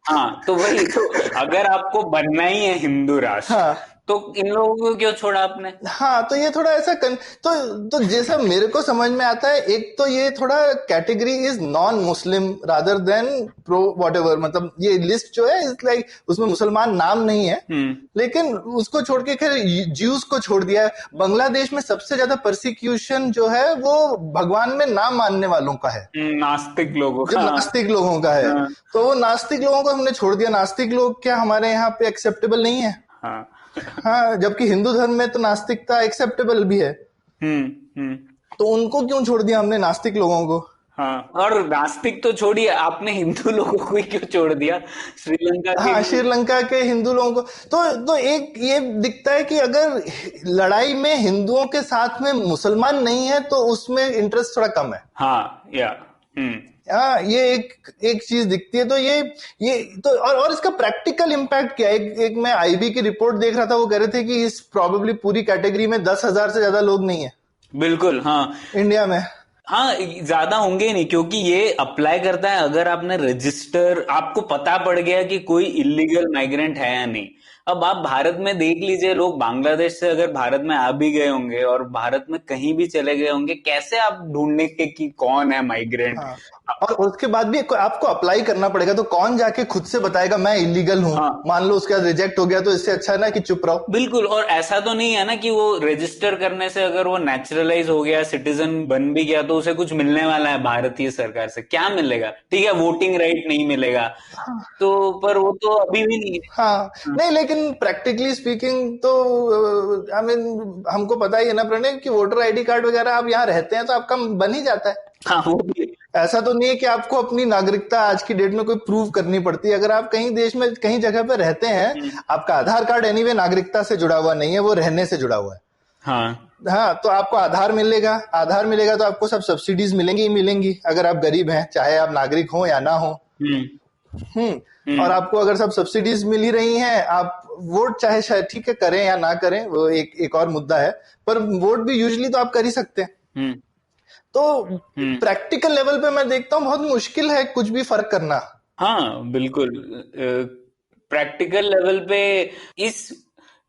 हाँ, तो वही तो, अगर आपको बनना ही है हिंदू राष्ट्र, हाँ, तो इन लोगों को क्यों छोड़ा आपने? हाँ, तो ये थोड़ा ऐसा तो जैसा मेरे को समझ में आता है, एक तो ये थोड़ा category is non Muslim rather than pro whatever, मतलब ये लिस्ट जो है इज लाइक उसमें मुसलमान नाम नहीं है, लेकिन उसको छोड़ के खैर ज्यूज को छोड़ दिया है। बांग्लादेश में सबसे ज्यादा परसिक्यूशन जो है वो भगवान में नाम मानने वालों का है, नास्तिक लोगों जो का। नास्तिक लोगों का है। तो वो नास्तिक लोगों को हमने छोड़ दिया। नास्तिक लोग क्या हमारे यहाँ पे एक्सेप्टेबल नहीं है? हाँ, हाँ, जबकि हिंदू धर्म में तो नास्तिकता एक्सेप्टेबल भी है। तो उनको क्यों छोड़ दिया हमने, नास्तिक लोगों को? हाँ, और नास्तिक तो छोड़िए, आपने हिंदू लोगों को ही क्यों छोड़ दिया? श्रीलंका के हाँ, श्रीलंका के हिंदू लोगों को तो एक ये दिखता है कि अगर लड़ाई में हिंदुओं के साथ में मुसलमान नहीं है तो उसमें इंटरेस्ट थोड़ा कम है। हाँ, या हाँ, ये एक चीज दिखती है। तो ये तो और इसका प्रैक्टिकल इम्पैक्ट क्या है? एक मैं आईबी की रिपोर्ट देख रहा था, वो कह रहे थे कि इस प्रोबेबली पूरी कैटेगरी में 10,000 से ज्यादा लोग नहीं है बिल्कुल। हाँ, इंडिया में। हाँ, ज्यादा होंगे ही नहीं, क्योंकि ये अप्लाई करता है अगर आपने रजिस्टर, आपको पता पड़ गया कि कोई इलीगल माइग्रेंट है या नहीं। अब आप भारत में देख लीजिए, लोग बांग्लादेश से अगर भारत में आ भी गए होंगे और भारत में कहीं भी चले गए होंगे, कैसे आप ढूंढेंगे कि कौन है माइग्रेंट? हाँ, और उसके बाद भी आपको अप्लाई करना पड़ेगा, तो कौन जाके खुद से बताएगा मैं इलीगल हूँ? हाँ, मान लो उसके बाद रिजेक्ट हो गया, तो इससे अच्छा है ना कि चुप रहो। बिल्कुल। और ऐसा तो नहीं है ना कि वो रजिस्टर करने से अगर वो नेचुरलाइज हो गया, सिटीजन बन भी गया, तो उसे कुछ मिलने वाला है भारतीय सरकार से? क्या मिलेगा? ठीक है, वोटिंग राइट नहीं मिलेगा, तो पर वो तो अभी भी नहीं है। हाँ, नहीं, लेकिन प्रैक्टिकली स्पीकिंग तो आई मीन हमको पता ही है ना प्रणय, कि वोटर आईडी कार्ड वगैरह आप यहाँ रहते हैं तो आपका बन ही जाता है। हाँ, वो भी ऐसा तो नहीं है कि आपको अपनी नागरिकता आज की डेट में कोई प्रूव करनी पड़ती है। अगर आप कहीं देश में कहीं जगह पे रहते हैं, आपका आधार कार्ड एनीवे नागरिकता से जुड़ा हुआ नहीं है, वो रहने से जुड़ा हुआ है। हाँ, तो आपको आधार मिलेगा तो आपको सब सब्सिडीज मिलेंगी ही मिलेंगी, अगर आप गरीब हैं, चाहे आप नागरिक हो या ना हो। और आपको अगर सब सब्सिडीज मिल ही रही हैं, आप वोट चाहे शायद ठीक है करें या ना करें, वो एक और मुद्दा है, पर वोट भी यूजुअली तो आप कर ही सकते हैं। तो प्रैक्टिकल लेवल पे मैं देखता हूँ बहुत मुश्किल है कुछ भी फर्क करना। हाँ बिल्कुल, प्रैक्टिकल लेवल पे इस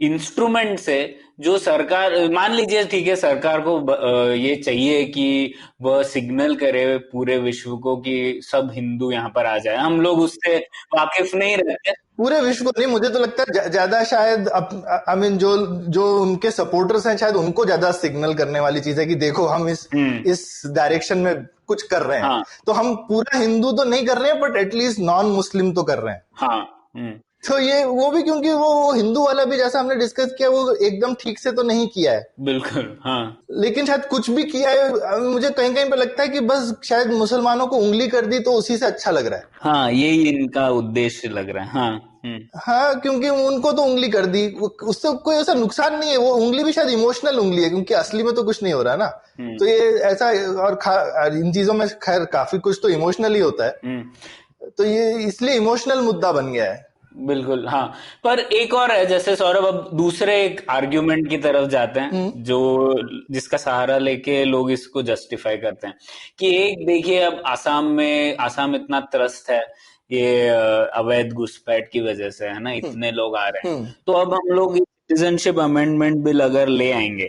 इंस्ट्रूमेंट से जो सरकार, मान लीजिए ठीक है, सरकार को ये चाहिए कि वह सिग्नल करे पूरे विश्व को कि सब हिंदू यहाँ पर आ जाए, हम लोग उससे वाकिफ नहीं रहते। पूरे विश्व को नहीं, मुझे तो लगता है ज्यादा शायद आई मीन जो जो उनके सपोर्टर्स हैं शायद उनको ज्यादा सिग्नल करने वाली चीज है कि देखो हम इस डायरेक्शन में कुछ कर रहे हैं। हाँ। तो हम पूरा हिंदू तो नहीं कर रहे हैं बट एटलीस्ट नॉन मुस्लिम तो कर रहे हैं। हाँ। तो ये वो भी क्योंकि वो हिंदू वाला भी जैसा हमने डिस्कस किया वो एकदम ठीक से तो नहीं किया है। बिल्कुल। हाँ। लेकिन शायद कुछ भी किया है, मुझे कहीं कहीं पे लगता है कि बस शायद मुसलमानों को उंगली कर दी तो उसी से अच्छा लग रहा है। हाँ, यही इनका उद्देश्य लग रहा है। हाँ। हाँ, क्योंकि उनको तो उंगली कर दी, उससे कोई ऐसा नुकसान नहीं है। वो उंगली भी शायद इमोशनल उंगली है क्योंकि असली में तो कुछ नहीं हो रहा ना। तो ये ऐसा, और इन चीजों में खैर काफी कुछ तो इमोशनल ही होता है। तो ये इसलिए इमोशनल मुद्दा बन गया है। बिल्कुल। हाँ, पर एक और है, जैसे सौरभ अब दूसरे एक आर्ग्यूमेंट की तरफ जाते हैं जो जिसका सहारा लेके लोग इसको जस्टिफाई करते हैं कि एक देखिए, अब आसाम इतना त्रस्त है ये अवैध घुसपैठ की वजह से, है ना, इतने लोग आ रहे हैं। तो अब हम लोग सिटीजनशिप अमेंडमेंट बिल अगर ले आएंगे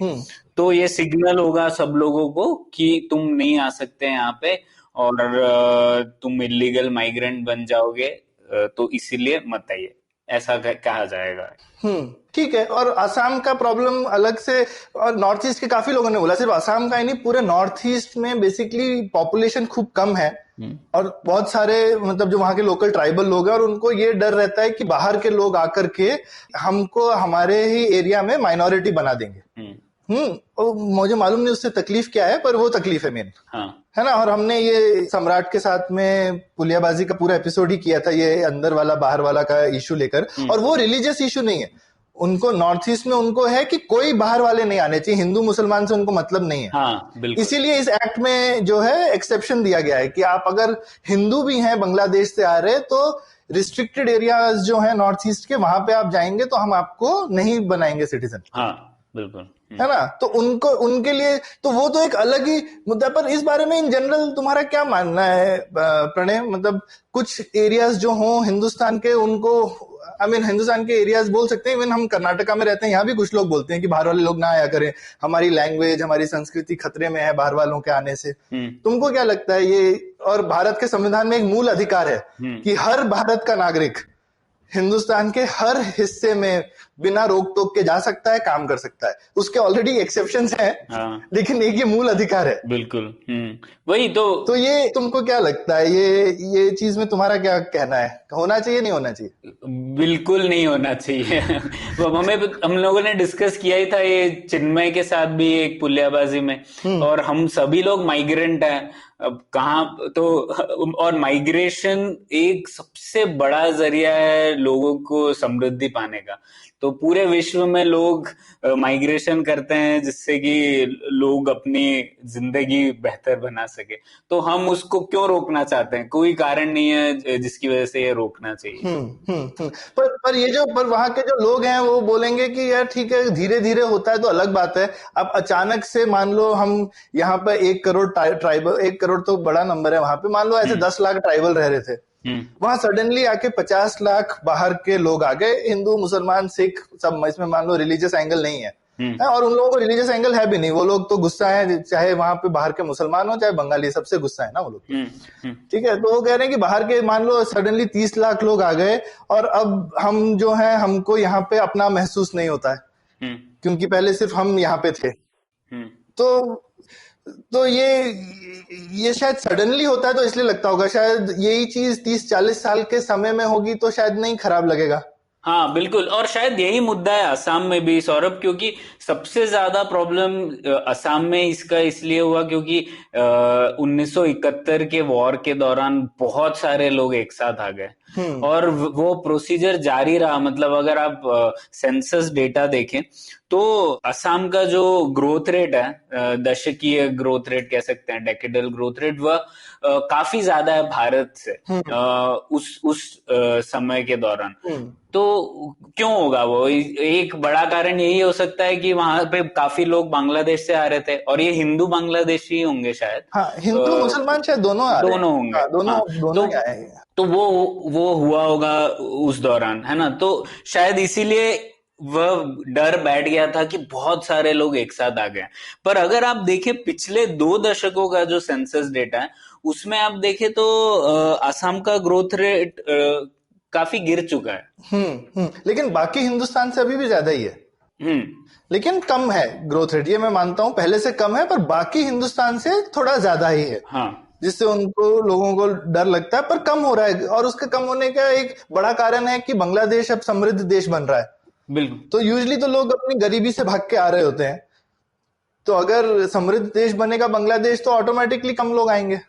तो ये सिग्नल होगा सब लोगों को कि तुम नहीं आ सकते यहाँ पे, और तुम इलीगल माइग्रेंट बन जाओगे, तो इसीलिए मत आइए, ऐसा कहा जाएगा। ठीक है। और असम का प्रॉब्लम अलग से, और नॉर्थ ईस्ट के काफी लोगों ने बोला, सिर्फ असम का ही नहीं, पूरे नॉर्थ ईस्ट में बेसिकली पॉपुलेशन खूब कम है और बहुत सारे मतलब जो वहां के लोकल ट्राइबल लोग हैं, और उनको ये डर रहता है कि बाहर के लोग आकर के हमको हमारे ही एरिया में माइनॉरिटी बना देंगे। मुझे मालूम नहीं उससे तकलीफ क्या है, पर वो तकलीफ है मेन। हाँ। है ना। और हमने ये सम्राट के साथ में पुलियाबाजी का पूरा एपिसोड ही किया था, ये अंदर वाला बाहर वाला का इशू लेकर। और वो रिलीजियस इशू नहीं है उनको, नॉर्थ ईस्ट में उनको है कि कोई बाहर वाले नहीं आने चाहिए, हिंदू मुसलमान से उनको मतलब नहीं है। हाँ, बिल्कुल। इसीलिए इस एक्ट में जो है एक्सेप्शन दिया गया है कि आप अगर हिंदू भी हैं बांग्लादेश से आ रहे तो रिस्ट्रिक्टेड एरियाज जो है नॉर्थ ईस्ट के, वहां पे आप जाएंगे तो हम आपको नहीं बनाएंगे सिटीजन। हाँ, बिल्कुल। है ना। तो उनको, उनके लिए तो वो तो एक अलग ही मुद्दा। पर इस बारे में इन जनरल तुम्हारा क्या मानना है प्रणय? मतलब कुछ एरियाज जो हों हिंदुस्तान के, उनको हिंदुस्तान के एरियाज बोल सकते हैं, इवन हम कर्नाटका में रहते हैं, यहाँ भी कुछ लोग बोलते हैं कि बाहर वाले लोग ना आया करें, हमारी लैंग्वेज हमारी संस्कृति खतरे में है बाहर वालों के आने से। तुमको क्या लगता है ये? और भारत के संविधान में एक मूल अधिकार है कि हर भारत का नागरिक हिंदुस्तान के हर हिस्से में बिना रोक टोक के जा सकता है, काम कर सकता है। उसके ऑलरेडी एक्सेप्शंस हैं। हाँ। लेकिन एक ये मूल अधिकार है। बिल्कुल। वही तो ये तुमको क्या लगता है, ये चीज में तुम्हारा क्या कहना है? होना चाहिए नहीं होना चाहिए? बिल्कुल नहीं होना चाहिए। हम लोगों ने डिस्कस किया ही था ये चिन्मय के साथ भी एक पुलियाबाजी में, और हम सभी लोग माइग्रेंट हैं। अब कहाँ तो, और माइग्रेशन एक सबसे बड़ा जरिया है लोगों को समृद्धि पाने का। तो पूरे विश्व में लोग माइग्रेशन करते हैं जिससे कि लोग अपनी जिंदगी बेहतर बना सके। तो हम उसको क्यों रोकना चाहते हैं? कोई कारण नहीं है जिसकी वजह से ये रोकना चाहिए। पर ये जो, पर वहां के जो लोग हैं वो बोलेंगे कि यार ठीक है, धीरे धीरे होता है तो अलग बात है। अब अचानक से मान लो हम यहाँ पे 1 करोड़ ट्राइबल, 1 करोड़ तो बड़ा नंबर है, वहां पे मान लो ऐसे 10 लाख ट्राइबल रह रहे थे, वहां सडनली आके 50 लाख बाहर के लोग आ गए, हिंदू मुसलमान सिख सब, इसमें मान लो रिलीजियस एंगल नहीं है। और उन लोगों को रिलीजियस एंगल है भी नहीं, वो लोग तो गुस्सा है, चाहे वहां पे बाहर के मुसलमान हो चाहे बंगाली, सबसे गुस्सा है ना वो लोग। ठीक है। तो वो कह रहे हैं कि बाहर के मान लो सडनली 30 लाख लोग आ गए और अब हम जो है, हमको यहाँ पे अपना महसूस नहीं होता है क्योंकि पहले सिर्फ हम यहाँ पे थे। तो ये शायद सडनली होता है तो इसलिए लगता होगा। शायद यही चीज 30-40 साल के समय में होगी तो शायद नहीं खराब लगेगा। हाँ, बिल्कुल। और शायद यही मुद्दा है असम में भी सौरभ, क्योंकि सबसे ज्यादा प्रॉब्लम असम में इसका इसलिए हुआ क्योंकि 1971 के वॉर के दौरान बहुत सारे लोग एक साथ आ गए और वो प्रोसीजर जारी रहा। मतलब अगर आप सेंसस डेटा देखें तो असम का जो ग्रोथ रेट है, दशकीय ग्रोथ रेट कह सकते हैं, डेकेडल ग्रोथ रेट, वह काफी ज्यादा है भारत से उस समय के दौरान। तो क्यों होगा वो? एक बड़ा कारण यही हो सकता है कि वहां पे काफी लोग बांग्लादेश से आ रहे थे, और ये हिंदू बांग्लादेशी होंगे शायद। हाँ, हिंदू मुसलमान शायद दोनों होंगे। हाँ, दोनों ही आए। तो वो हुआ होगा उस दौरान, है ना। तो शायद इसीलिए वह डर बैठ गया था कि बहुत सारे लोग एक साथ आ गए। पर अगर आप देखें पिछले 2 दशकों का जो सेंसस डेटा है उसमें आप देखें तो असम का ग्रोथ रेट काफी गिर चुका है। लेकिन बाकी हिंदुस्तान से अभी भी ज्यादा ही है, हम्म लेकिन कम है ग्रोथ रेट, ये मैं मानता हूं पहले से कम है, पर बाकी हिंदुस्तान से थोड़ा ज्यादा ही है। हाँ जिससे उनको लोगों को डर लगता है, पर कम हो रहा है। और उसके कम होने का एक बड़ा कारण है कि बांग्लादेश अब समृद्ध देश बन रहा है। बिल्कुल। तो यूजुअली तो लोग अपनी गरीबी से भाग के आ रहे होते हैं, तो अगर समृद्ध देश बनेगा बांग्लादेश तो ऑटोमेटिकली कम लोग आएंगे।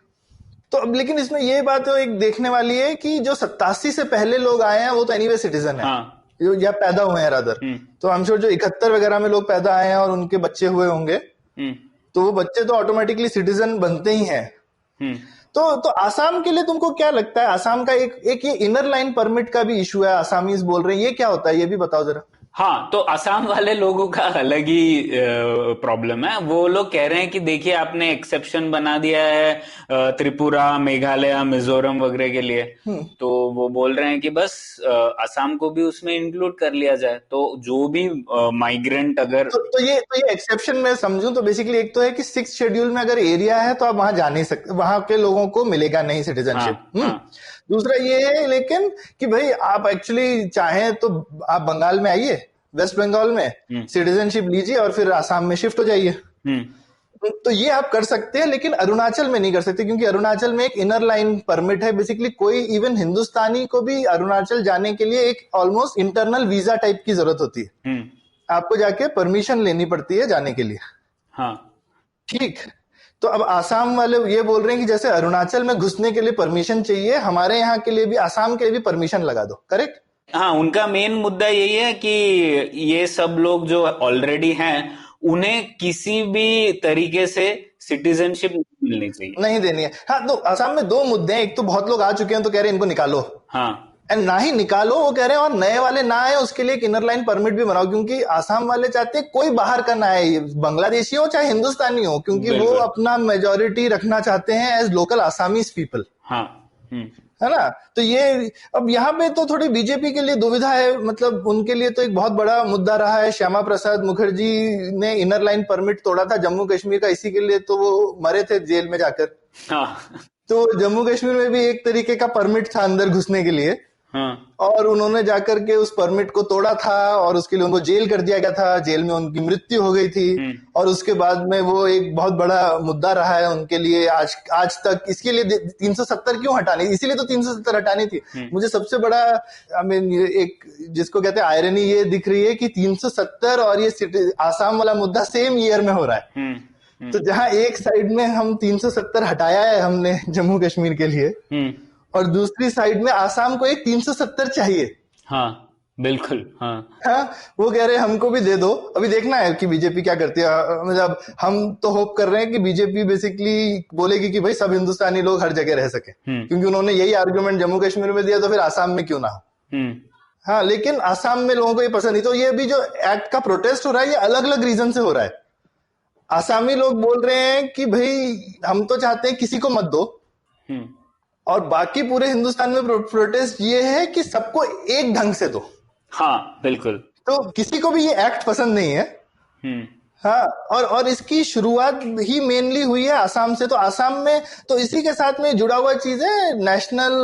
तो अब लेकिन इसमें ये बात तो एक देखने वाली है कि जो 87 से पहले लोग आए हैं वो तो एनीवे सिटीजन है। हाँ या पैदा हुए हैं रादर। तो आई एम श्योर जो 71 वगैरह में लोग पैदा आए हैं और उनके बच्चे हुए होंगे, तो वो बच्चे तो ऑटोमेटिकली सिटीजन बनते ही हैं। तो आसाम के लिए तुमको क्या लगता है? आसाम का एक ये इनर लाइन परमिट का भी इशू है, आसामीज बोल रहे हैं, ये क्या होता है ये भी बताओ जरा। हाँ, तो असम वाले लोगों का अलग ही प्रॉब्लम है। वो लोग कह रहे हैं कि देखिए आपने एक्सेप्शन बना दिया है त्रिपुरा, मेघालय, मिजोरम वगैरह के लिए, तो वो बोल रहे हैं कि बस असम को भी उसमें इंक्लूड कर लिया जाए। तो जो भी माइग्रेंट अगर तो ये एक्सेप्शन मैं समझूं तो बेसिकली एक तो है कि 6th शेड्यूल में अगर एरिया है तो आप वहां जा नहीं सकते, वहां के लोगों को मिलेगा नहीं सिटीजनशिप। दूसरा ये है लेकिन कि भाई आप एक्चुअली चाहें तो आप बंगाल में आइए, वेस्ट बंगाल में सिटीजनशिप लीजिए और फिर आसाम में शिफ्ट हो जाइए। तो ये आप कर सकते हैं, लेकिन अरुणाचल में नहीं कर सकते क्योंकि अरुणाचल में एक इनर लाइन परमिट है। बेसिकली कोई इवन हिंदुस्तानी को भी अरुणाचल जाने के लिए एक ऑलमोस्ट इंटरनल वीजा टाइप की जरूरत होती है। आपको जाके परमिशन लेनी पड़ती है जाने के लिए। हाँ ठीक। तो अब आसाम वाले ये बोल रहे हैं कि जैसे अरुणाचल में घुसने के लिए परमिशन चाहिए, हमारे यहाँ के लिए भी, आसाम के लिए भी परमिशन लगा दो। करेक्ट। हाँ, उनका मेन मुद्दा यही है कि ये सब लोग जो ऑलरेडी हैं उन्हें किसी भी तरीके से सिटीजनशिप मिलनी चाहिए, नहीं देनी है। हाँ, तो आसाम में 2 मुद्दे हैं। एक तो बहुत लोग आ चुके हैं तो कह रहे हैं इनको निकालो। हाँ, एंड ना ही निकालो वो कह रहे हैं, और नए वाले ना आए उसके लिए एक इनर लाइन परमिट भी बनाओ, क्योंकि आसाम वाले चाहते हैं कोई बाहर का ना आए, बांग्लादेशी हो चाहे हिंदुस्तानी हो, क्योंकि वो अपना मेजोरिटी रखना चाहते हैं एज लोकल आसामीज पीपल। हाँ है ना। तो ये अब यहाँ पे तो थोड़ी बीजेपी के लिए दुविधा है, मतलब उनके लिए तो एक बहुत बड़ा मुद्दा रहा है। श्यामा प्रसाद मुखर्जी ने इनर लाइन परमिट तोड़ा था जम्मू कश्मीर का, इसी के लिए तो वो मरे थे जेल में जाकर। हाँ। तो जम्मू कश्मीर में भी एक तरीके का परमिट था अंदर घुसने के लिए। हाँ। और उन्होंने जाकर के उस परमिट को तोड़ा था और उसके लिए उनको जेल कर दिया गया था, जेल में उनकी मृत्यु हो गई थी। और उसके बाद में वो एक बहुत बड़ा मुद्दा रहा है उनके लिए आज तक। इसके लिए 370 क्यों हटानी, इसीलिए तो 370 हटानी थी। मुझे सबसे बड़ा एक जिसको कहते हैं आयरनी ये दिख रही है कि 370 और ये आसाम वाला मुद्दा सेम ईयर में हो रहा है। तो जहां एक साइड में हम 370 हटाया है हमने जम्मू कश्मीर के लिए, और दूसरी साइड में आसाम को एक 370 चाहिए। हाँ बिल्कुल। हाँ, वो कह रहे हैं हमको भी दे दो। अभी देखना है कि बीजेपी क्या करती है। मतलब हम तो होप कर रहे हैं कि बीजेपी बेसिकली बोलेगी कि भाई सब हिंदुस्तानी लोग हर जगह रह सके, क्योंकि उन्होंने यही आर्गुमेंट जम्मू कश्मीर में दिया, तो फिर आसाम में क्यों ना हो। हाँ, लेकिन आसाम में लोगों को ये पसंद नहीं। तो ये भी जो एक्ट का प्रोटेस्ट हो रहा है ये अलग अलग रीजन से हो रहा है। आसामी लोग बोल रहे हैं कि भाई हम तो चाहते हैं किसी को मत दो, और बाकी पूरे हिंदुस्तान में प्रोटेस्ट ये है कि सबको एक ढंग से दो। हाँ बिल्कुल। तो किसी को भी ये एक्ट पसंद नहीं है। हाँ, और इसकी शुरुआत ही मेनली हुई है आसाम से। तो आसाम में तो इसी के साथ में जुड़ा हुआ चीज है नेशनल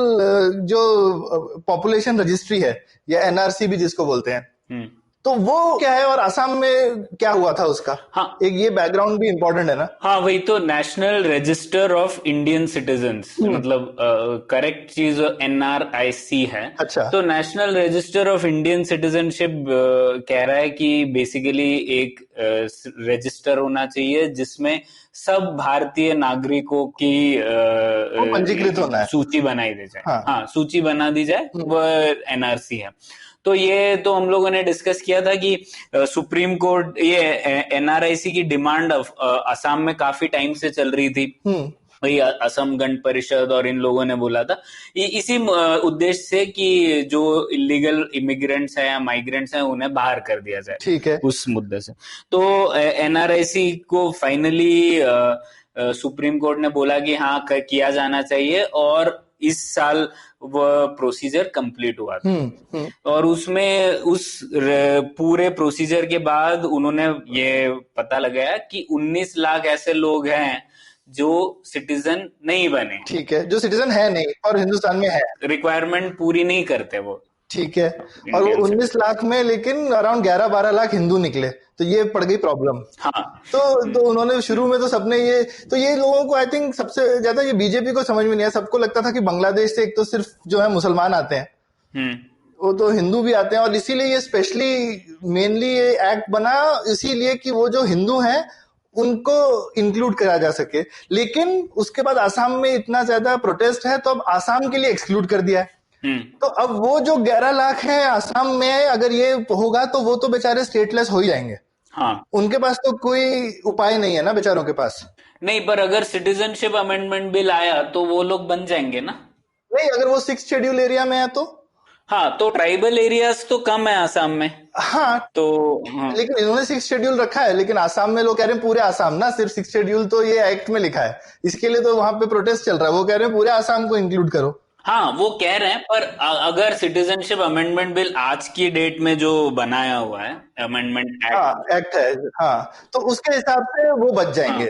जो पॉपुलेशन रजिस्ट्री है, या एनआरसी भी जिसको बोलते हैं। तो वो क्या है और आसाम में क्या हुआ था उसका। हाँ, एक ये बैकग्राउंड भी इम्पोर्टेंट है ना। हाँ, वही तो national register of Indian citizens, मतलब करेक्ट चीज NRIC है। अच्छा। तो national register of Indian citizenship कह रहा है कि बेसिकली एक रजिस्टर होना चाहिए जिसमें सब भारतीय नागरिकों की पंजीकृत होना है, सूची बनाई दी जाए। हाँ, हाँ, सूची बना दी जाए, वह NRC है। तो ये तो हम लोगों ने डिस्कस किया था कि सुप्रीम कोर्ट, ये NRIC की डिमांड असम में काफी टाइम से चल रही थी। वही असम गण परिषद और इन लोगों ने बोला था इसी उद्देश्य से कि जो इलीगल इमिग्रेंट्स हैं या माइग्रेंट्स हैं उन्हें बाहर कर दिया जाए। ठीक है। उस मुद्दे से तो NRIC को फाइनली सुप्रीम कोर्ट ने बोला कि हाँ किया जाना चाहिए, और इस साल वो प्रोसीजर कंप्लीट हुआ था। और उसमें उस पूरे प्रोसीजर के बाद उन्होंने ये पता लगाया कि 19 लाख ऐसे लोग हैं जो सिटीजन नहीं बने। ठीक है, जो सिटीजन है नहीं और हिंदुस्तान में है, रिक्वायरमेंट पूरी नहीं करते वो। ठीक है, और वो 19 लाख में लेकिन अराउंड 11-12 लाख हिंदू निकले, तो ये पड़ गई प्रॉब्लम। हाँ। तो उन्होंने शुरू में तो सबने ये लोगों को आई थिंक सबसे ज्यादा ये बीजेपी को समझ में नहीं आया। सबको लगता था कि बांग्लादेश से एक तो सिर्फ जो है मुसलमान आते हैं, वो तो हिंदू भी आते हैं, और इसीलिए ये स्पेशली मेनली ये एक्ट बना इसीलिए कि वो जो हिंदू हैं उनको इंक्लूड करा जा सके। लेकिन उसके बाद आसाम में इतना ज्यादा प्रोटेस्ट है तो अब आसाम के लिए एक्सक्लूड कर दिया है। तो अब वो जो 11 लाख हैं आसाम में, अगर ये होगा तो वो तो बेचारे स्टेटलेस हो ही जाएंगे। हाँ, उनके पास तो कोई उपाय नहीं है ना बेचारों के पास। नहीं, पर अगर सिटीजनशिप अमेंडमेंट बिल आया तो वो लोग बन जाएंगे ना। नहीं, अगर वो 6th शेड्यूल एरिया में है तो। हाँ, तो ट्राइबल एरियाज तो कम है आसाम में। हाँ, तो हाँ। लेकिन इन्होंने 6th शेड्यूल रखा है, लेकिन आसाम में लोग कह रहे हैं पूरे आसाम ना, सिर्फ 6th शेड्यूल तो ये एक्ट में लिखा है, इसके लिए तो वहां पे प्रोटेस्ट चल रहा है। वो कह रहे हैं पूरे आसाम को इंक्लूड करो। हाँ, वो कह रहे हैं, पर अगर सिटीजनशिप अमेंडमेंट बिल आज की डेट में जो बनाया हुआ है अमेंडमेंट एक्ट, हाँ, एक्ट है, हाँ, तो उसके हिसाब से वो बच जाएंगे।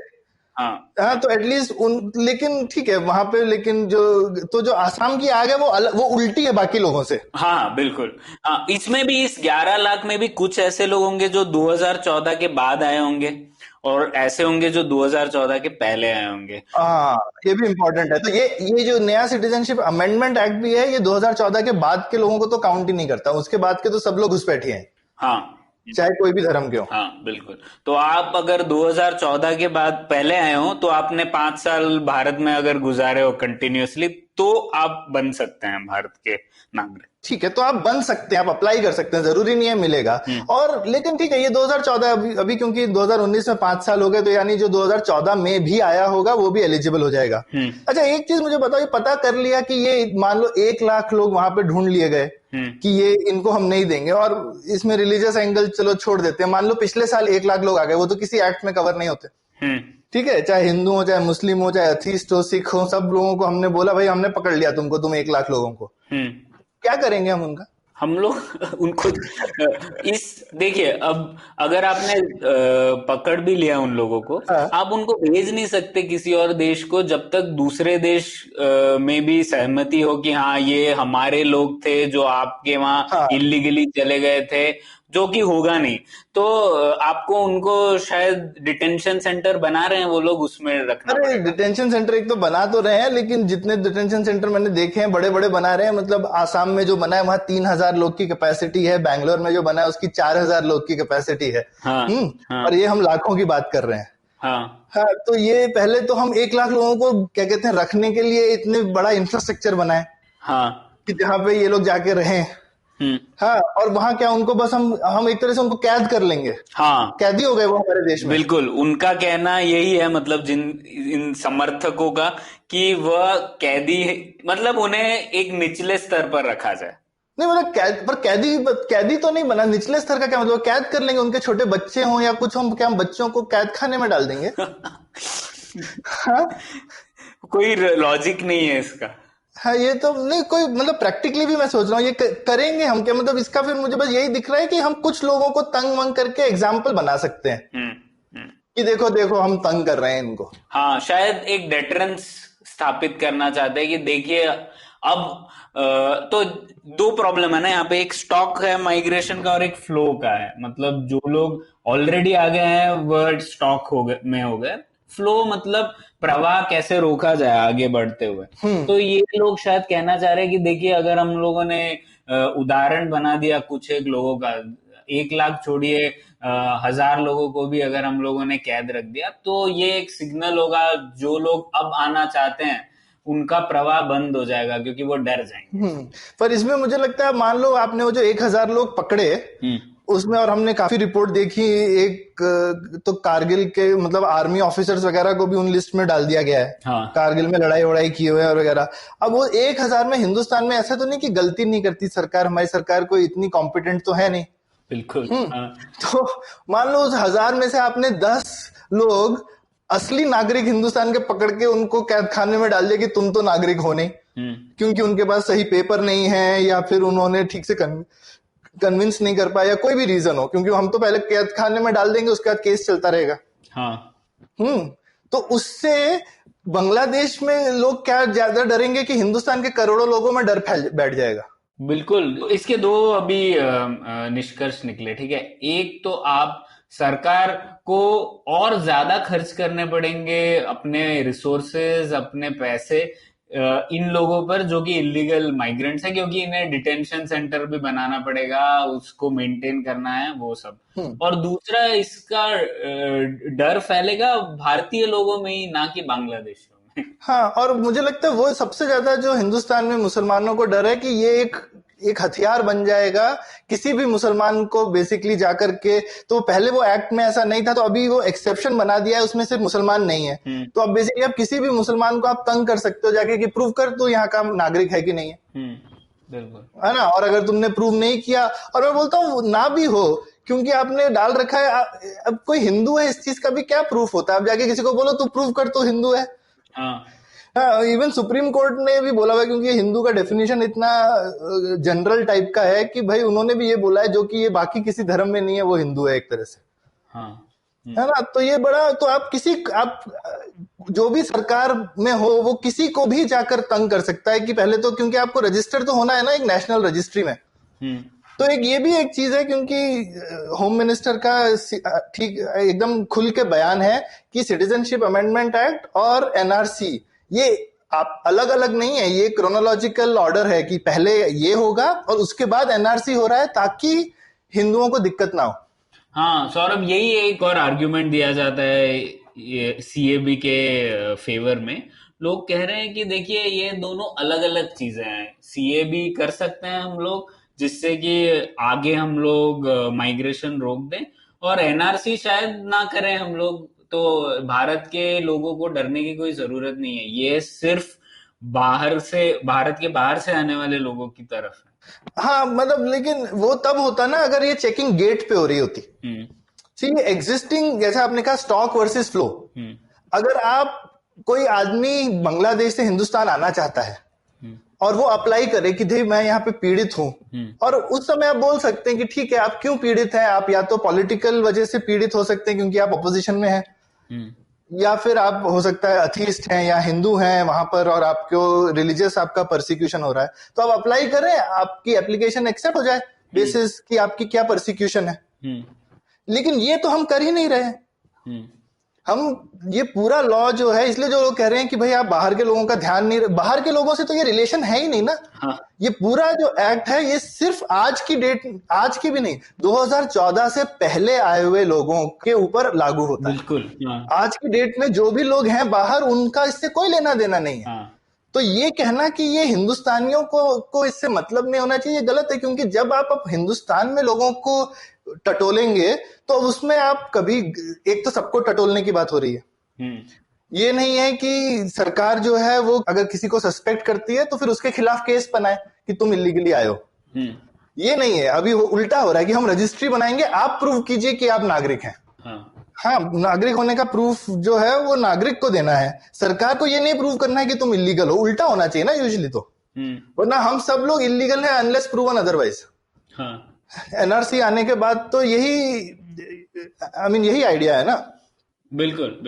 हाँ, तो एटलीस्ट लेकिन ठीक है वहां पे, लेकिन जो आसाम की आग है वो उल्टी है बाकी लोगों से। हाँ, बिल्कुल। हाँ, इसमें भी इस 11 लाख में भी कुछ ऐसे लोग होंगे जो 2014 के बाद आए होंगे, और ऐसे होंगे जो 2014 के पहले आए होंगे। हाँ, ये भी इम्पोर्टेंट है। तो ये जो नया सिटीजनशिप अमेंडमेंट एक्ट भी है, ये 2014 के बाद के लोगों को तो काउंट ही नहीं करता, उसके बाद के तो सब लोग घुसपैठिए हैं। हाँ, चाहे कोई भी धर्म के हो। हाँ, बिल्कुल। तो आप अगर 2014 के बाद पहले आए हो, तो आपने 5 साल भारत में अगर गुजारे हो कंटिन्यूअसली, तो आप बन सकते हैं भारत के नागरिक। ठीक है, तो आप बन सकते हैं, आप अप्लाई कर सकते हैं, जरूरी नहीं है मिलेगा। और लेकिन ठीक है, ये 2014 अभी क्योंकि 2019 में 5 साल हो गए, तो यानी जो 2014 में भी आया होगा वो भी एलिजिबल हो जाएगा। अच्छा, एक चीज मुझे बताओ, ये पता कर लिया कि ये मान लो 1 लाख लोग वहां पे ढूंढ लिए गए कि ये इनको हम नहीं देंगे, और इसमें रिलीजियस एंगल चलो छोड़ देते हैं, मान लो पिछले साल 1 लाख लोग आ गए, वो तो किसी एक्ट में कवर नहीं होते। ठीक है, चाहे हिंदू हो, चाहे मुस्लिम हो, चाहे अथीस्ट हो, सिख हो, सब लोगों को हमने बोला भाई हमने पकड़ लिया तुमको, तुम 1 लाख लोगों को, क्या करेंगे हम उनका? हम लोग उनको देखिए, अब अगर आपने पकड़ भी लिया उन लोगों को, आप उनको भेज नहीं सकते किसी और देश को जब तक दूसरे देश में भी सहमति हो कि हाँ ये हमारे लोग थे जो आपके वहां इलीगली चले गए थे, जो कि होगा नहीं। तो आपको उनको शायद डिटेंशन सेंटर बना रहे हैं वो लोग, उसमें रखना। अरे डिटेंशन सेंटर एक तो बना तो रहे हैं, लेकिन जितने डिटेंशन सेंटर मैंने देखे हैं बड़े बड़े बना रहे हैं, मतलब आसाम में जो बना है वहां 3000 लोग की कैपेसिटी है, बैंगलोर में जो बना है उसकी 4000 लोग की कैपेसिटी है। और ये हम लाखों की बात कर रहे हैं। हाँ, तो ये पहले तो हम 1 लाख लोगों को क्या कहते हैं रखने के लिए इतने बड़ा इंफ्रास्ट्रक्चर बनाए कि जहाँ पे ये लोग जाके रहें। हाँ, और वहां क्या उनको बस हम एक तरह से उनको कैद कर लेंगे। हाँ, कैदी हो गए वो हमारे देश में। बिल्कुल, उनका कहना यही है, मतलब इन समर्थकों का, कि वह कैदी, मतलब उन्हें एक निचले स्तर पर रखा जाए। नहीं, मतलब कैदी तो नहीं बना, निचले स्तर का क्या मतलब? कैद कर लेंगे, उनके छोटे बच्चे हों या कुछ हम क्या, हम बच्चों को कैद खाने में डाल देंगे? हाँ? कोई लॉजिक नहीं है इसका। हाँ, ये तो नहीं, कोई मतलब प्रैक्टिकली भी मैं सोच रहा हूँ ये करेंगे हम क्या, मतलब इसका फिर मुझे बस यही दिख रहा है कि हम कुछ लोगों को तंग वंग करके एग्जाम्पल बना सकते हैं कि देखो देखो हम तंग कर रहे हैं इनको। हाँ, शायद एक डेटरेंस स्थापित करना चाहते हैं कि देखिए अब तो 2 प्रॉब्लम है ना यहाँ पे, एक स्टॉक है माइग्रेशन का और एक फ्लो का है। मतलब जो लोग ऑलरेडी आ गए हैं वह स्टॉक में हो गए, फ्लो मतलब प्रवाह कैसे रोका जाए आगे बढ़ते हुए। तो ये लोग शायद कहना चाह रहे हैं कि देखिए अगर हम लोगों ने उदाहरण बना दिया कुछ एक लोगों का, 1 लाख छोड़िए 1000 लोगों को भी अगर हम लोगों ने कैद रख दिया, तो ये एक सिग्नल होगा, जो लोग अब आना चाहते हैं उनका प्रवाह बंद हो जाएगा क्योंकि वो डर जाएंगे। पर इसमें मुझे लगता है मान लो आपने वो जो 1000 लोग पकड़े उसमें, और हमने काफी रिपोर्ट देखी, एक तो कारगिल के मतलब आर्मी ऑफिसर्स वगैरह को भी उन लिस्ट में डाल दिया गया है। हाँ। कारगिल में लड़ाई वड़ाई किए हुए और वगैरह। अब वो 1000 में हिंदुस्तान में ऐसा तो नहीं कि गलती नहीं करती सरकार, हमारी सरकार कोई इतनी कॉम्पिटेंट तो है नहीं। बिल्कुल। तो मान लो उस 1000 में से आपने 10 लोग असली नागरिक हिंदुस्तान के पकड़ के उनको कैद खाने में डाल दिया कि तुम तो नागरिक हो नहीं, क्योंकि उनके पास सही पेपर नहीं है या फिर उन्होंने ठीक से कन्विंस नहीं कर पाया, कोई भी रीजन हो, क्योंकि हम तो पहले कैद खाने में डाल देंगे, उसके बाद केस चलता रहेगा। तो उससे बांग्लादेश में लोग क्या ज्यादा डरेंगे कि हिंदुस्तान के करोड़ों लोगों में डर फैल बैठ जाएगा। बिल्कुल। इसके दो अभी निष्कर्ष निकले, ठीक है। एक तो आप सरकार को और ज्यादा खर्च करने पड़ेंगे अपने रिसोर्सेज, अपने पैसे इन लोगों पर जो कि इलीगल माइग्रेंट्स हैं, क्योंकि इन्हें डिटेंशन सेंटर भी बनाना पड़ेगा, उसको मेंटेन करना है, वो सब। और दूसरा, इसका डर फैलेगा भारतीय लोगों में ही, ना कि बांग्लादेशियों में। हाँ, और मुझे लगता है वो सबसे ज्यादा जो हिंदुस्तान में मुसलमानों को डर है कि ये एक हथियार बन जाएगा किसी भी मुसलमान को बेसिकली जाकर के। तो पहले वो एक्ट में ऐसा नहीं था, तो अभी वो एक्सेप्शन बना दिया है, उसमें सिर्फ मुसलमान नहीं है। तो अब बेसिकली आप किसी भी मुसलमान को आप तंग कर सकते हो जाके कि प्रूव कर तू यहाँ का नागरिक है कि नहीं है, बिल्कुल, है ना। और अगर तुमने प्रूव नहीं किया, और मैं बोलता हूँ ना भी हो, क्योंकि आपने डाल रखा है, अब कोई हिंदू है, इस चीज का भी क्या प्रूफ होता है? आप जाके किसी को बोलो तू प्रूव कर तू हिंदू है। इवन सुप्रीम कोर्ट ने भी बोला हुआ, क्योंकि हिंदू का डेफिनेशन इतना जनरल टाइप का है कि भाई उन्होंने भी ये बोला है जो कि ये बाकी किसी धर्म में नहीं है, वो हिंदू है एक तरह से। है ना। तो ये बड़ा, तो आप जो भी सरकार में हो वो किसी को भी जाकर तंग कर सकता है कि पहले तो, क्योंकि आपको रजिस्टर तो होना है ना एक नेशनल रजिस्ट्री में। तो ये भी एक चीज है, क्योंकि होम मिनिस्टर का ठीक एकदम खुल के बयान है कि सिटीजनशिप अमेंडमेंट एक्ट और एनआरसी ये आप अलग अलग नहीं है, ये क्रोनोलॉजिकल ऑर्डर है कि पहले ये होगा और उसके बाद एनआरसी हो रहा है, ताकि हिंदुओं को दिक्कत ना हो। हाँ सौरभ, यही एक और आर्ग्यूमेंट दिया जाता है सीएबी के फेवर में। लोग कह रहे हैं कि देखिए ये दोनों अलग अलग चीजें हैं। सीएबी कर सकते हैं हम लोग, जिससे कि आगे हम लोग माइग्रेशन रोक दें, और एनआरसी शायद ना करें हम लोग, तो भारत के लोगों को डरने की कोई जरूरत नहीं है। ये सिर्फ भारत के बाहर से आने वाले लोगों की तरफ है। हाँ मतलब, लेकिन वो तब होता ना अगर ये चेकिंग गेट पे हो रही होती। ये एग्जिस्टिंग, जैसा आपने कहा स्टॉक वर्सेस फ्लो, अगर आप कोई आदमी बांग्लादेश से हिंदुस्तान आना चाहता है और वो अप्लाई करे कि भाई मैं यहाँ पे पीड़ित हूं, और उस समय आप बोल सकते हैं कि ठीक है आप क्यों पीड़ित हैं, आप या तो पॉलिटिकल वजह से पीड़ित हो सकते हैं क्योंकि आप अपोजिशन में हैं, या फिर आप हो सकता है अथीस्ट हैं या हिंदू हैं वहां पर और आपको रिलीजियस आपका परसिक्यूशन हो रहा है, तो आप अप्लाई करें, आपकी एप्लीकेशन एक्सेप्ट हो जाए बेसिस कि आपकी क्या परसिक्यूशन है। लेकिन ये तो हम कर ही नहीं रहे। हम ये पूरा लॉ जो है, इसलिए जो लोग कह रहे हैं कि भाई आप बाहर के लोगों का ध्यान नहीं, बाहर के लोगों से तो ये रिलेशन है ही नहीं ना। ये पूरा जो एक्ट है ये सिर्फ आज की डेट, आज की भी नहीं, 2014 से पहले आए हुए लोगों के ऊपर लागू होता है। बिल्कुल। आज की डेट में जो भी लोग हैं बाहर, उनका इससे कोई लेना देना नहीं है। तो ये कहना कि ये हिंदुस्तानियों को इससे मतलब नहीं होना चाहिए, ये गलत है। क्योंकि जब आप हिंदुस्तान में लोगों को टटोलेंगे तो उसमें आप कभी, एक तो सबको टटोलने की बात हो रही है, ये नहीं है कि सरकार जो है वो अगर किसी को सस्पेक्ट करती है तो फिर उसके खिलाफ केस बनाए कि तुम इलीगली आए हो। ये नहीं है, अभी उल्टा हो रहा है कि हम रजिस्ट्री बनाएंगे, आप प्रूव कीजिए कि आप नागरिक हैं। हाँ, नागरिक होने का प्रूफ जो है वो नागरिक को देना है, सरकार को ये नहीं प्रूव करना है कि तुम इलीगल हो। उल्टा होना चाहिए ना यूजुअली, तो वरना हम सब लोग इलीगल हैं अनलेस प्रूवन अदरवाइज। एनआरसी आने के बाद तो यही आइडिया है ना। बिल्कुल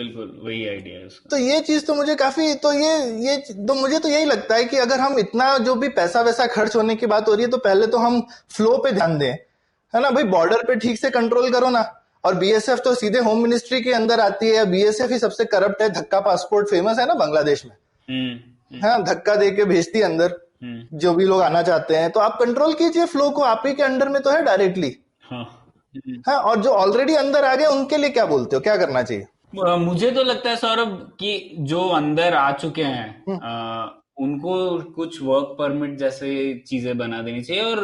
वही आइडिया है उसका। तो ये चीज तो मुझे काफी, तो ये तो मुझे तो यही लगता है कि अगर हम इतना जो भी पैसा वैसा खर्च होने की बात हो रही है, तो पहले तो हम फ्लो पे ध्यान दें, है ना भाई। बॉर्डर पे ठीक से कंट्रोल करो ना। और बीएसएफ तो सीधे होम मिनिस्ट्री के अंदर आती है, बीएसएफ ही सबसे करप्ट है। धक्का पासपोर्ट फेमस है ना बांग्लादेश में। हाँ, धक्का दे के भेजती अंदर जो भी लोग आना चाहते हैं। तो आप कंट्रोल कीजिए फ्लो को, आप ही के अंडर में तो है डायरेक्टली। हाँ, और जो ऑलरेडी अंदर आ गए उनके लिए क्या बोलते हो, क्या करना चाहिए? मुझे तो लगता है सौरभ कि जो अंदर आ चुके हैं उनको कुछ वर्क परमिट जैसे चीजें बना देनी चाहिए। और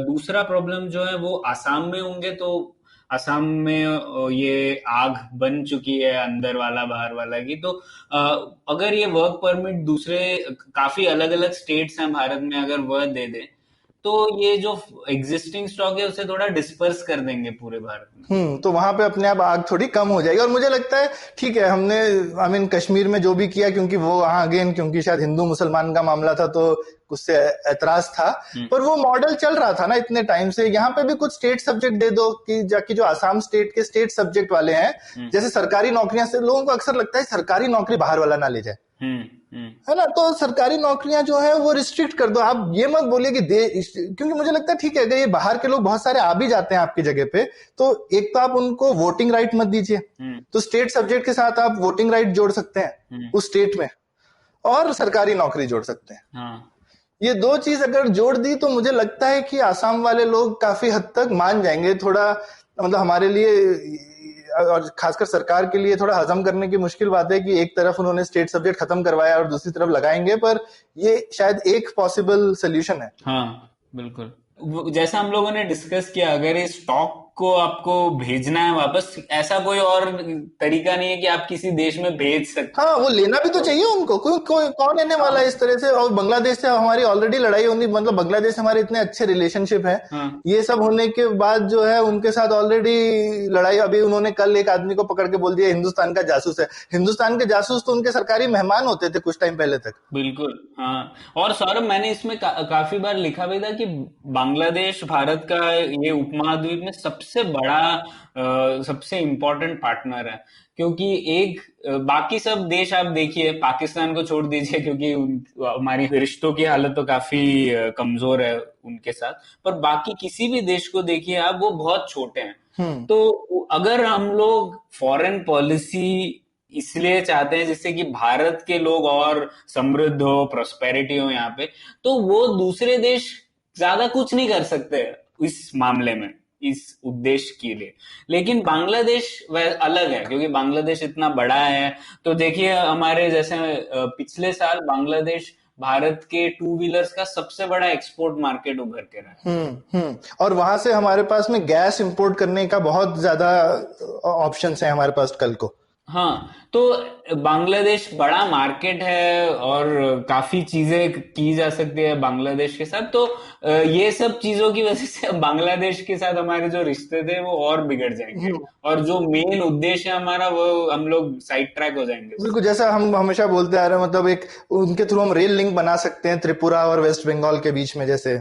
दूसरा प्रॉब्लम जो है वो आसाम में होंगे, तो असम में ये आग बन चुकी है अंदर वाला बाहर वाला की। तो अगर ये वर्क परमिट दूसरे काफी अलग अलग स्टेट्स हैं भारत में, अगर वह दे दे तो ये जो एग्जिस्टिंग स्टॉक है उसे थोड़ा डिस्पर्स कर देंगे पूरे भारत में। तो वहां पे अपने आप आग थोड़ी कम हो जाएगी। और मुझे लगता है ठीक है, हमने कश्मीर में जो भी किया, क्योंकि वो वहां अगेन क्योंकि शायद हिंदू मुसलमान का मामला था तो उससे एतराज था, पर वो मॉडल चल रहा था ना इतने टाइम से। यहाँ पे भी कुछ स्टेट सब्जेक्ट दे दो कि जाके जो आसाम स्टेट के स्टेट सब्जेक्ट वाले हैं, जैसे सरकारी नौकरियां से लोगों को अक्सर लगता है सरकारी नौकरी बाहर वाला ना ले जाए, है ना, तो सरकारी नौकरियां जो है वो रिस्ट्रिक्ट कर दो। आप ये मत बोलिए कि क्योंकि मुझे लगता है ठीक है, अगर ये बाहर के लोग बहुत सारे आ भी जाते हैं आपकी जगह पे, तो एक तो आप उनको वोटिंग राइट मत दीजिए, तो स्टेट सब्जेक्ट के साथ आप वोटिंग राइट जोड़ सकते हैं उस स्टेट में, और सरकारी नौकरी जोड़ सकते हैं। ये दो चीज अगर जोड़ दी तो मुझे लगता है कि आसाम वाले लोग काफी हद तक मान जाएंगे। थोड़ा मतलब हमारे लिए और खासकर सरकार के लिए थोड़ा हजम करने की मुश्किल बात है कि एक तरफ उन्होंने स्टेट सब्जेक्ट खत्म करवाया और दूसरी तरफ लगाएंगे, पर ये शायद एक पॉसिबल सोल्यूशन है। हाँ बिल्कुल, जैसा हम लोगों ने डिस्कस किया, अगर इस स्टॉक को आपको भेजना है वापस, ऐसा कोई और तरीका नहीं है कि आप किसी देश में भेज सकते। हाँ, वो लेना भी तो चाहिए उनको, कौन लेने वाला है इस तरह से। और बांग्लादेश से हमारी ऑलरेडी लड़ाई होनी, मतलब बांग्लादेश से हमारे इतने अच्छे रिलेशनशिप है, ये सब होने के बाद जो है उनके साथ ऑलरेडी लड़ाई। अभी उन्होंने कल एक आदमी को पकड़ के बोल दिया हिंदुस्तान का जासूस है। हिंदुस्तान के जासूस तो उनके सरकारी मेहमान होते थे कुछ टाइम पहले तक। बिल्कुल, हाँ। और सौरभ, मैंने इसमें काफी बार लिखा भी था कि बांग्लादेश भारत का ये उपमहाद्वीप में सबसे बड़ा सबसे इम्पोर्टेंट पार्टनर है, क्योंकि बाकी सब देश आप देखिए, पाकिस्तान को छोड़ दीजिए क्योंकि हमारी रिश्तों की हालत तो काफी कमजोर है उनके साथ, पर बाकी किसी भी देश को देखिए आप, वो बहुत छोटे हैं। तो अगर हम लोग फॉरेन पॉलिसी इसलिए चाहते हैं जिससे कि भारत के लोग और समृद्ध हो, प्रोस्पेरिटी हो यहाँ पे, तो वो दूसरे देश ज्यादा कुछ नहीं कर सकते इस मामले में, इस उद्देश्य के लिए। लेकिन बांग्लादेश वह अलग है, क्योंकि बांग्लादेश इतना बड़ा है। तो देखिए, हमारे जैसे पिछले साल बांग्लादेश भारत के 2 व्हीलर्स का सबसे बड़ा एक्सपोर्ट मार्केट उभर के रहा। और वहां से हमारे पास में गैस इंपोर्ट करने का बहुत ज्यादा ऑप्शंस है हमारे पास कल को। हाँ, तो बांग्लादेश बड़ा मार्केट है और काफी चीजें की जा सकती है बांग्लादेश के साथ। तो ये सब चीजों की वजह से बांग्लादेश के साथ हमारे जो रिश्ते थे वो और बिगड़ जाएंगे, और जो मेन उद्देश्य है हमारा, वो हम लोग साइड ट्रैक हो जाएंगे। बिल्कुल, जैसा हम हमेशा बोलते आ रहे हैं, मतलब एक उनके थ्रू हम रेल लिंक बना सकते हैं त्रिपुरा और वेस्ट बंगाल के बीच में जैसे।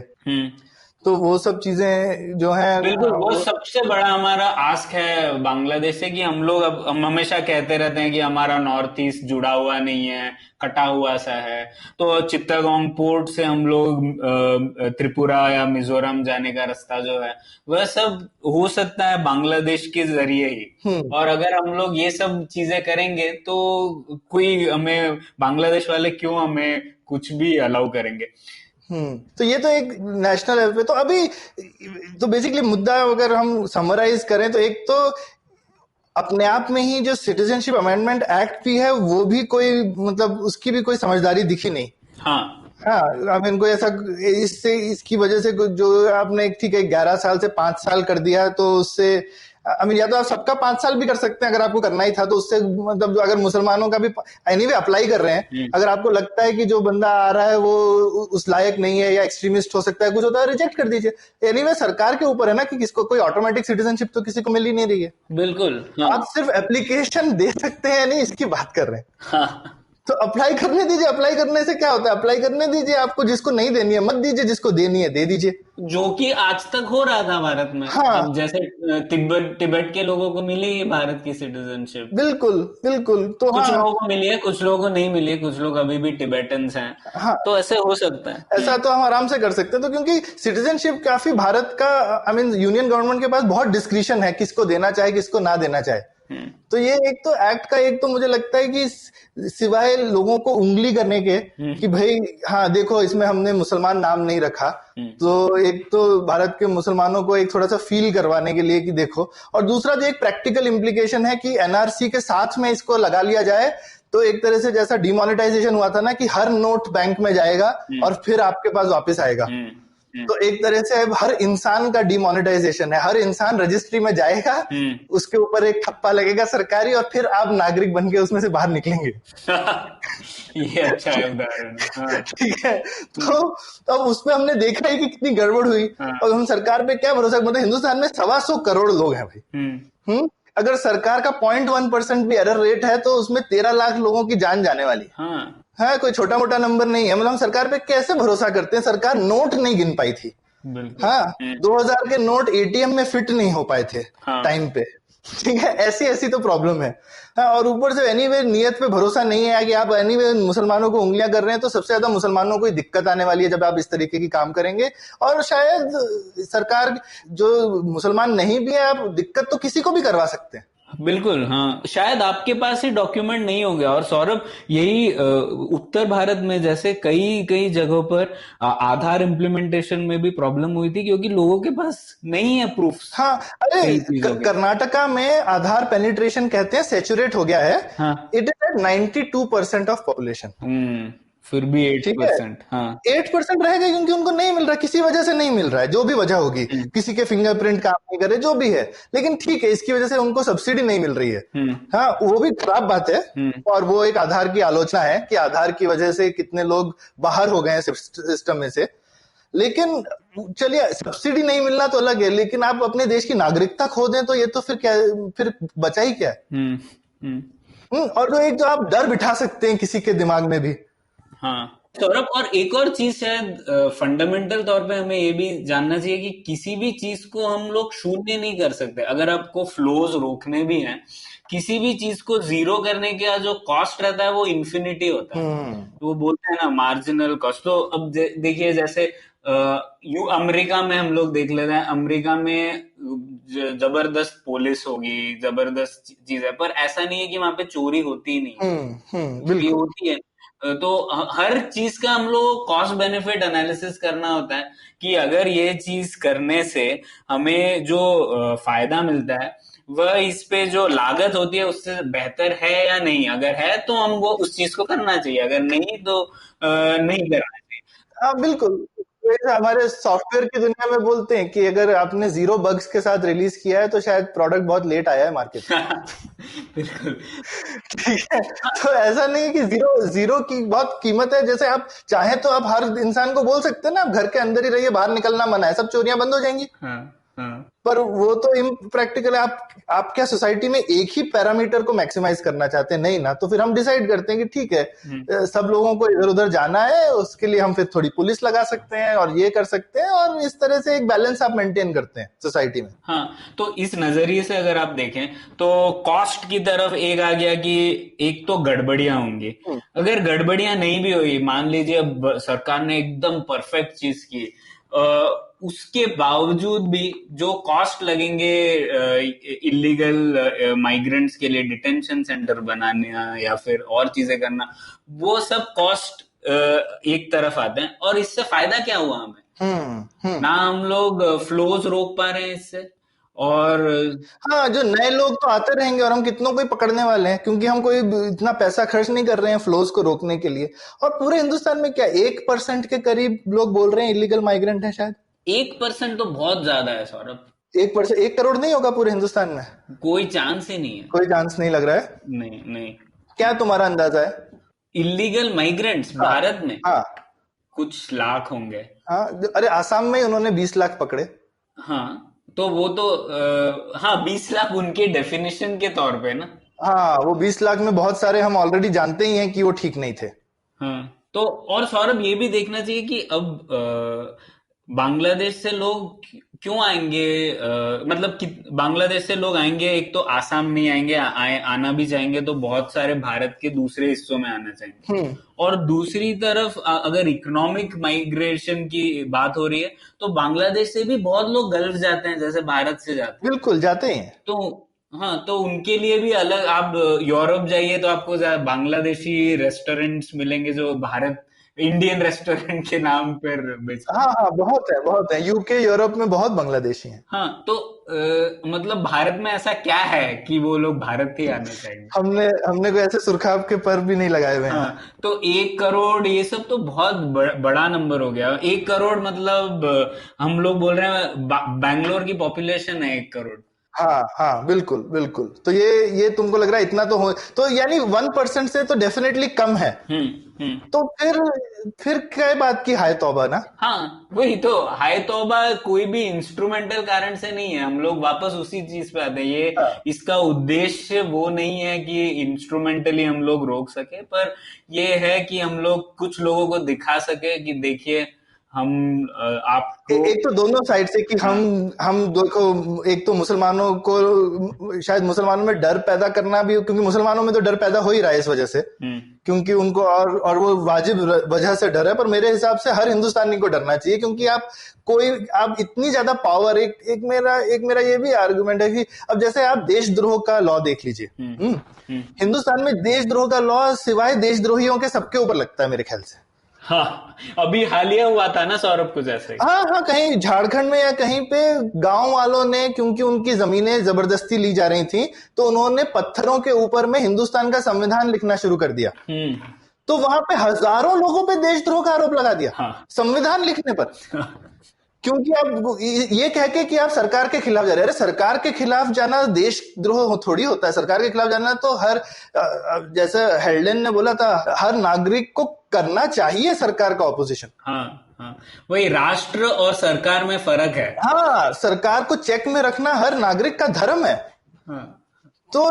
तो वो सब चीजें जो हैं, बिल्कुल, वो सबसे बड़ा हमारा आस्क है बांग्लादेश से कि हम हमेशा कहते रहते हैं कि हमारा नॉर्थ ईस्ट जुड़ा हुआ नहीं है, कटा हुआ सा है। तो चित्तगोंग पोर्ट से हम लोग त्रिपुरा या मिजोरम जाने का रास्ता जो है वह सब हो सकता है बांग्लादेश के जरिए ही। और अगर हम लोग ये सब चीजें करेंगे तो बांग्लादेश वाले क्यों हमें कुछ भी अलाउ करेंगे। तो ये तो एक नेशनल लेवल पे, तो अभी तो बेसिकली मुद्दा अगर हम समराइज करें तो एक तो अपने आप में ही जो सिटीजनशिप अमेंडमेंट एक्ट भी है, वो भी कोई मतलब उसकी भी कोई समझदारी दिखी नहीं। हाँ, अब इनको ऐसा इसकी वजह से जो आपने ठीक है 11 साल से 5 साल कर दिया, तो उससे या तो आप सबका 5 साल भी कर सकते हैं अगर आपको करना ही था, तो उससे मतलब अगर मुसलमानों का भी एनीवे अप्लाई कर रहे हैं, अगर आपको लगता है कि जो बंदा आ रहा है वो उस लायक नहीं है या एक्सट्रीमिस्ट हो सकता है, कुछ होता है, रिजेक्ट कर दीजिए। एनीवे सरकार के ऊपर है ना कि किसको, कोई ऑटोमेटिक सिटीजनशिप तो किसी को मिल ही नहीं रही है। बिल्कुल, आप सिर्फ एप्लीकेशन दे सकते हैं, नहीं इसकी बात कर रहे हैं। तो अप्लाई करने दीजिए। अप्लाई करने से क्या होता है, अप्लाई करने दीजिए। आपको जिसको नहीं देनी है मत दीजिए, जिसको देनी है दे दीजिए, जो कि आज तक हो रहा था भारत में। अब जैसे तिब्बत के लोगों को मिली है भारत की सिटीजनशिप। बिल्कुल। तो कुछ लोगों को मिली है, कुछ लोगों को नहीं मिली है, कुछ लोग अभी भी टिबेटन्स हैं। तो ऐसे हो सकता है, ऐसा तो हम आराम से कर सकते हैं। तो क्योंकि सिटीजनशिप काफी भारत का यूनियन गवर्नमेंट के पास बहुत डिस्क्रिशन है, किसको देना चाहे किसको ना देना चाहे। तो ये एक तो एक्ट का एक तो मुझे लगता है कि सिवाय लोगों को उंगली करने के कि भाई हाँ देखो इसमें हमने मुसलमान नाम नहीं रखा, तो एक तो भारत के मुसलमानों को एक थोड़ा सा फील करवाने के लिए कि देखो, और दूसरा जो एक प्रैक्टिकल इम्प्लीकेशन है कि एनआरसी के साथ में इसको लगा लिया जाए, तो एक तरह से जैसा डिमोनेटाइजेशन हुआ था ना कि हर नोट बैंक में जाएगा और फिर आपके पास वापस आएगा। तो एक तरह से अब हर इंसान का डिमोनेटाइजेशन है, हर इंसान रजिस्ट्री में जाएगा, उसके ऊपर एक ठप्पा लगेगा सरकारी, और फिर आप नागरिक बन के उसमें से बाहर निकलेंगे। ये अच्छा है उदाहरण। हाँ। ठीक है, तो अब उसमें हमने देखा है कि कितनी गड़बड़ हुई। और हम सरकार पे क्या भरोसा, मतलब हिंदुस्तान में 125 करोड़ लोग हैं भाई। अगर सरकार का 0.1% भी एरर रेट है तो उसमें 13 लाख लोगों की जान जाने वाली है, कोई छोटा मोटा नंबर नहीं है। मतलब हम सरकार पे कैसे भरोसा करते हैं? सरकार नोट नहीं गिन पाई थी। हाँ, 2000 के नोट एटीएम में फिट नहीं हो पाए थे टाइम पे। ठीक है, ऐसी ऐसी तो प्रॉब्लम है। हाँ, और ऊपर से एनीवे नियत पे भरोसा नहीं है कि आप एनीवे मुसलमानों को उंगलियां कर रहे हैं, तो सबसे ज्यादा मुसलमानों को ही दिक्कत आने वाली है जब आप इस तरीके की काम करेंगे। और शायद सरकार जो मुसलमान नहीं भी है, आप दिक्कत तो किसी को भी करवा सकते हैं। बिल्कुल, हाँ, शायद आपके पास ही डॉक्यूमेंट नहीं होंगे। और सौरभ, यही उत्तर भारत में जैसे कई कई जगहों पर आधार इम्प्लीमेंटेशन में भी प्रॉब्लम हुई थी, क्योंकि लोगों के पास नहीं है प्रूफ। हाँ, अरे कर्नाटका में आधार पेनिट्रेशन कहते हैं सैचुरेट हो गया है। हाँ, it is at 92% of population. फिर भी 8%। हाँ, 8% रहेगा क्योंकि उनको नहीं मिल रहा, किसी वजह से नहीं मिल रहा है, जो भी वजह होगी, किसी के फिंगरप्रिंट काम नहीं करे, जो भी है, लेकिन ठीक है, इसकी वजह से उनको सब्सिडी नहीं मिल रही है। हाँ, वो भी खराब बात है। और वो एक आधार की आलोचना है कि आधार की वजह से कितने लोग बाहर हो गए हैं सिस्टम में से। लेकिन चलिए, सब्सिडी नहीं मिलना तो अलग है, लेकिन आप अपने देश की नागरिकता खो दें तो ये तो फिर क्या, फिर बचा ही क्या है। और जो आप डर बिठा सकते हैं किसी के दिमाग में भी। हाँ सौरभ, और एक और चीज शायद फंडामेंटल तौर पे हमें ये भी जानना चाहिए कि किसी भी चीज को हम लोग शून्य नहीं कर सकते। अगर आपको फ्लोज रोकने भी हैं, किसी भी चीज को जीरो करने का जो कॉस्ट रहता है वो इन्फिनिटी होता है। वो बोलते हैं ना मार्जिनल कॉस्ट। तो अब देखिए, जैसे अमेरिका में हम लोग देख लेते हैं, अमेरिका में जबरदस्त पुलिस होगी, जबरदस्त चीज है, पर ऐसा नहीं है कि वहां पे चोरी होती ही नहीं, बिल्कुल होती है। तो हर चीज का हम लोग कॉस्ट बेनिफिट एनालिसिस करना होता है कि अगर ये चीज करने से हमें जो फायदा मिलता है वह इस पे जो लागत होती है उससे बेहतर है या नहीं। अगर है तो हमको उस चीज को करना चाहिए, अगर नहीं तो नहीं करना चाहिए। हाँ, बिल्कुल। हमारे सॉफ्टवेयर की दुनिया में बोलते हैं कि अगर आपने 0 बग्स के साथ रिलीज किया है तो शायद प्रोडक्ट बहुत लेट आया है मार्केट में। बिल्कुल। ठीक है, तो ऐसा नहीं है कि जीरो की बहुत कीमत है। जैसे आप चाहे तो आप हर इंसान को बोल सकते हैं ना, आप घर के अंदर ही रहिए, बाहर निकलना मना है, सब चोरियां बंद हो जाएंगी। पर वो तो इम्प्रैक्टिकल है। आप क्या सोसाइटी में एक ही पैरामीटर को मैक्सिमाइज करना चाहते हैं? नहीं ना, तो फिर हम डिसाइड करते हैं कि ठीक है, सब लोगों को इधर उधर जाना है, उसके लिए हम फिर थोड़ी पुलिस लगा सकते हैं और ये कर सकते हैं, और इस तरह से एक बैलेंस आप मेंटेन करते हैं सोसाइटी में। हाँ, तो इस नजरिए से अगर आप देखें तो कॉस्ट की तरफ एक आ गया कि एक तो गड़बड़ियां होंगी। अगर गड़बड़ियां नहीं भी हुई, मान लीजिए अब सरकार ने एकदम परफेक्ट चीज की, उसके बावजूद भी जो कॉस्ट लगेंगे इलीगल माइग्रेंट्स के लिए डिटेंशन सेंटर बनाना या फिर और चीजें करना, वो सब कॉस्ट एक तरफ आते हैं। और इससे फायदा क्या हुआ हमें? ना हम लोग फ्लोज रोक पा रहे हैं इससे, और हाँ, जो नए लोग तो आते रहेंगे और हम कितनों को ही पकड़ने वाले हैं, क्योंकि हम कोई इतना पैसा खर्च नहीं कर रहे हैं फ्लोज को रोकने के लिए। और पूरे हिंदुस्तान में क्या 1% के करीब लोग बोल रहे हैं इलीगल माइग्रेंट है शायद। 1% तो बहुत ज्यादा है सौरभ। 1%, 1 करोड़ नहीं होगा पूरे हिंदुस्तान में? कोई चांस ही नहीं है। कोई चांस नहीं लग रहा है? नहीं नहीं। क्या तुम्हारा अंदाजा है? इलीगल माइग्रेंट्स भारत में कुछ लाख होंगे। हाँ, अरे आसाम में उन्होंने 20 लाख पकड़े। हाँ, तो वो तो 20 लाख उनके डेफिनेशन के तौर पे ना। हाँ, वो 20 लाख में बहुत सारे हम ऑलरेडी जानते ही हैं कि वो ठीक नहीं थे। हाँ, तो और सौरभ ये भी देखना चाहिए कि अब बांग्लादेश से लोग क्यों आएंगे, मतलब कि बांग्लादेश से लोग आएंगे, एक तो आसाम नहीं आएंगे, आना भी चाहेंगे तो बहुत सारे भारत के दूसरे हिस्सों में आना चाहेंगे। और दूसरी तरफ अगर इकोनॉमिक माइग्रेशन की बात हो रही है तो बांग्लादेश से भी बहुत लोग गल्फ जाते हैं, जैसे भारत से जाते हैं। बिल्कुल जाते हैं। तो हाँ, तो उनके लिए भी अलग, आप यूरोप जाइए तो आपको बांग्लादेशी रेस्टोरेंट्स मिलेंगे जो भारत इंडियन रेस्टोरेंट के नाम पर हाँ हाँ, बहुत है, यूके यूरोप में बहुत बांग्लादेशी हैं। हाँ, तो मतलब भारत में ऐसा क्या है कि वो लोग भारत ही आने चाहिए? हमने कोई ऐसे सुरखाब के पर भी नहीं लगाए हुए हैं। हाँ, तो 1 करोड़ ये सब तो बहुत बड़ा नंबर हो गया। 1 करोड़ मतलब हम लोग बोल रहे हैं बैंगलोर की पॉपुलेशन है 1 करोड़। हाँ हाँ, बिल्कुल बिल्कुल। तो ये तुमको लग रहा है इतना तो हो, तो यानी 1% से तो डेफिनेटली कम है। तो फिर क्या बात की हाय तौबा ना। हाँ, वही तो, हाय तौबा कोई भी इंस्ट्रूमेंटल कारण से नहीं है। हम लोग वापस उसी चीज पे आते हैं। ये इसका उद्देश्य वो नहीं है कि इंस्ट्रूमेंटली हम लोग रोक सके, पर ये है कि हम लोग कुछ लोगों को दिखा सके कि देखिए हम आपको एक तो दोनों साइड से कि हम देखो, एक तो मुसलमानों को, शायद मुसलमानों में डर पैदा करना भी, क्योंकि मुसलमानों में तो डर पैदा हो ही रहा है इस वजह से, क्योंकि उनको और वो वाजिब वजह से डर है। पर मेरे हिसाब से हर हिंदुस्तानी को डरना चाहिए, क्योंकि आप इतनी ज्यादा पावर, एक मेरा ये भी आर्गुमेंट है कि अब जैसे आप देशद्रोह का लॉ देख लीजिए। हिंदुस्तान में देशद्रोह का लॉ सिवाय देशद्रोहियों के सबके ऊपर लगता है मेरे ख्याल से। हाँ, अभी हालिया हुआ था ना सौरभ कुछ ऐसे। हाँ, कहीं झारखंड में या कहीं पे गांव वालों ने, क्योंकि उनकी जमीनें जबरदस्ती ली जा रही थी, तो उन्होंने पत्थरों के ऊपर में हिंदुस्तान का संविधान लिखना शुरू कर दिया। तो वहां पे हजारों लोगों पे देशद्रोह का आरोप लगा दिया संविधान लिखने पर। क्योंकि आप ये कह के कि आप सरकार के खिलाफ जा रहे हैं। अरे सरकार के खिलाफ जाना देशद्रोह थोड़ी होता है। सरकार के खिलाफ जाना तो जैसे हेल्डेन ने बोला था, हर नागरिक को करना चाहिए सरकार का ऑपोजिशन। हाँ, वही राष्ट्र और सरकार में फर्क है। हाँ, सरकार को चेक में रखना हर नागरिक का धर्म है। तो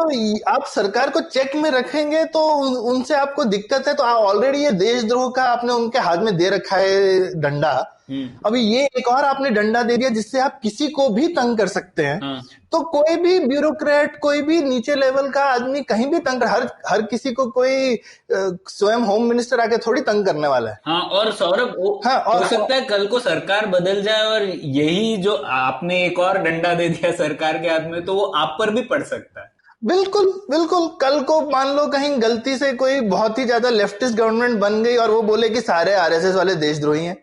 आप सरकार को चेक में रखेंगे तो उनसे आपको दिक्कत है, तो ऑलरेडी ये देशद्रोह का आपने उनके हाथ में दे रखा है डंडा। अभी ये एक और आपने डंडा दे दिया जिससे आप किसी को भी तंग कर सकते हैं। तो कोई भी ब्यूरोक्रेट, कोई भी नीचे लेवल का आदमी कहीं भी तंग हर किसी को कोई स्वयं होम मिनिस्टर आके थोड़ी तंग करने वाला है। हाँ, और सौरभ हो सकता है कल को सरकार बदल जाए और यही जो आपने एक और डंडा दे दिया सरकार के हाथ में, तो वो आप पर भी पड़ सकता है। बिल्कुल बिल्कुल। कल को मान लो कहीं गलती से कोई बहुत ही ज्यादा लेफ्टिस्ट गवर्नमेंट बन गई और वो बोले कि सारे आरएसएस वाले देशद्रोही हैं,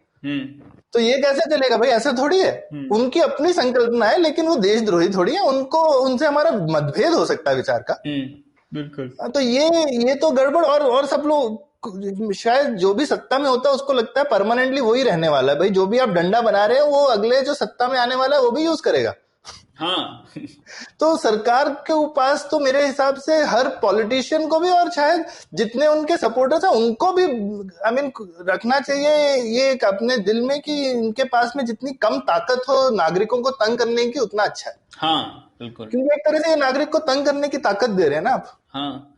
तो ये कैसे चलेगा भाई? ऐसा थोड़ी है। उनकी अपनी संकल्पना है, लेकिन वो देशद्रोही थोड़ी है। उनसे हमारा मतभेद हो सकता है विचार का। बिल्कुल। तो ये तो गड़बड़। और सब लोग, शायद जो भी सत्ता में होता है उसको लगता है परमानेंटली वही रहने वाला है। भाई जो भी आप डंडा बना रहे हैं वो अगले जो सत्ता में आने वाला है वो भी यूज करेगा। हाँ। तो सरकार के पास तो मेरे हिसाब से हर पॉलिटिशियन को भी, और शायद जितने उनके सपोर्टर्स हैं उनको भी रखना चाहिए ये अपने दिल में कि इनके पास में जितनी कम ताकत हो नागरिकों को तंग करने की, उतना अच्छा है। हाँ, बिल्कुल। क्योंकि एक तरह से ये नागरिक को तंग करने की ताकत दे रहे हैं ना आप। हाँ।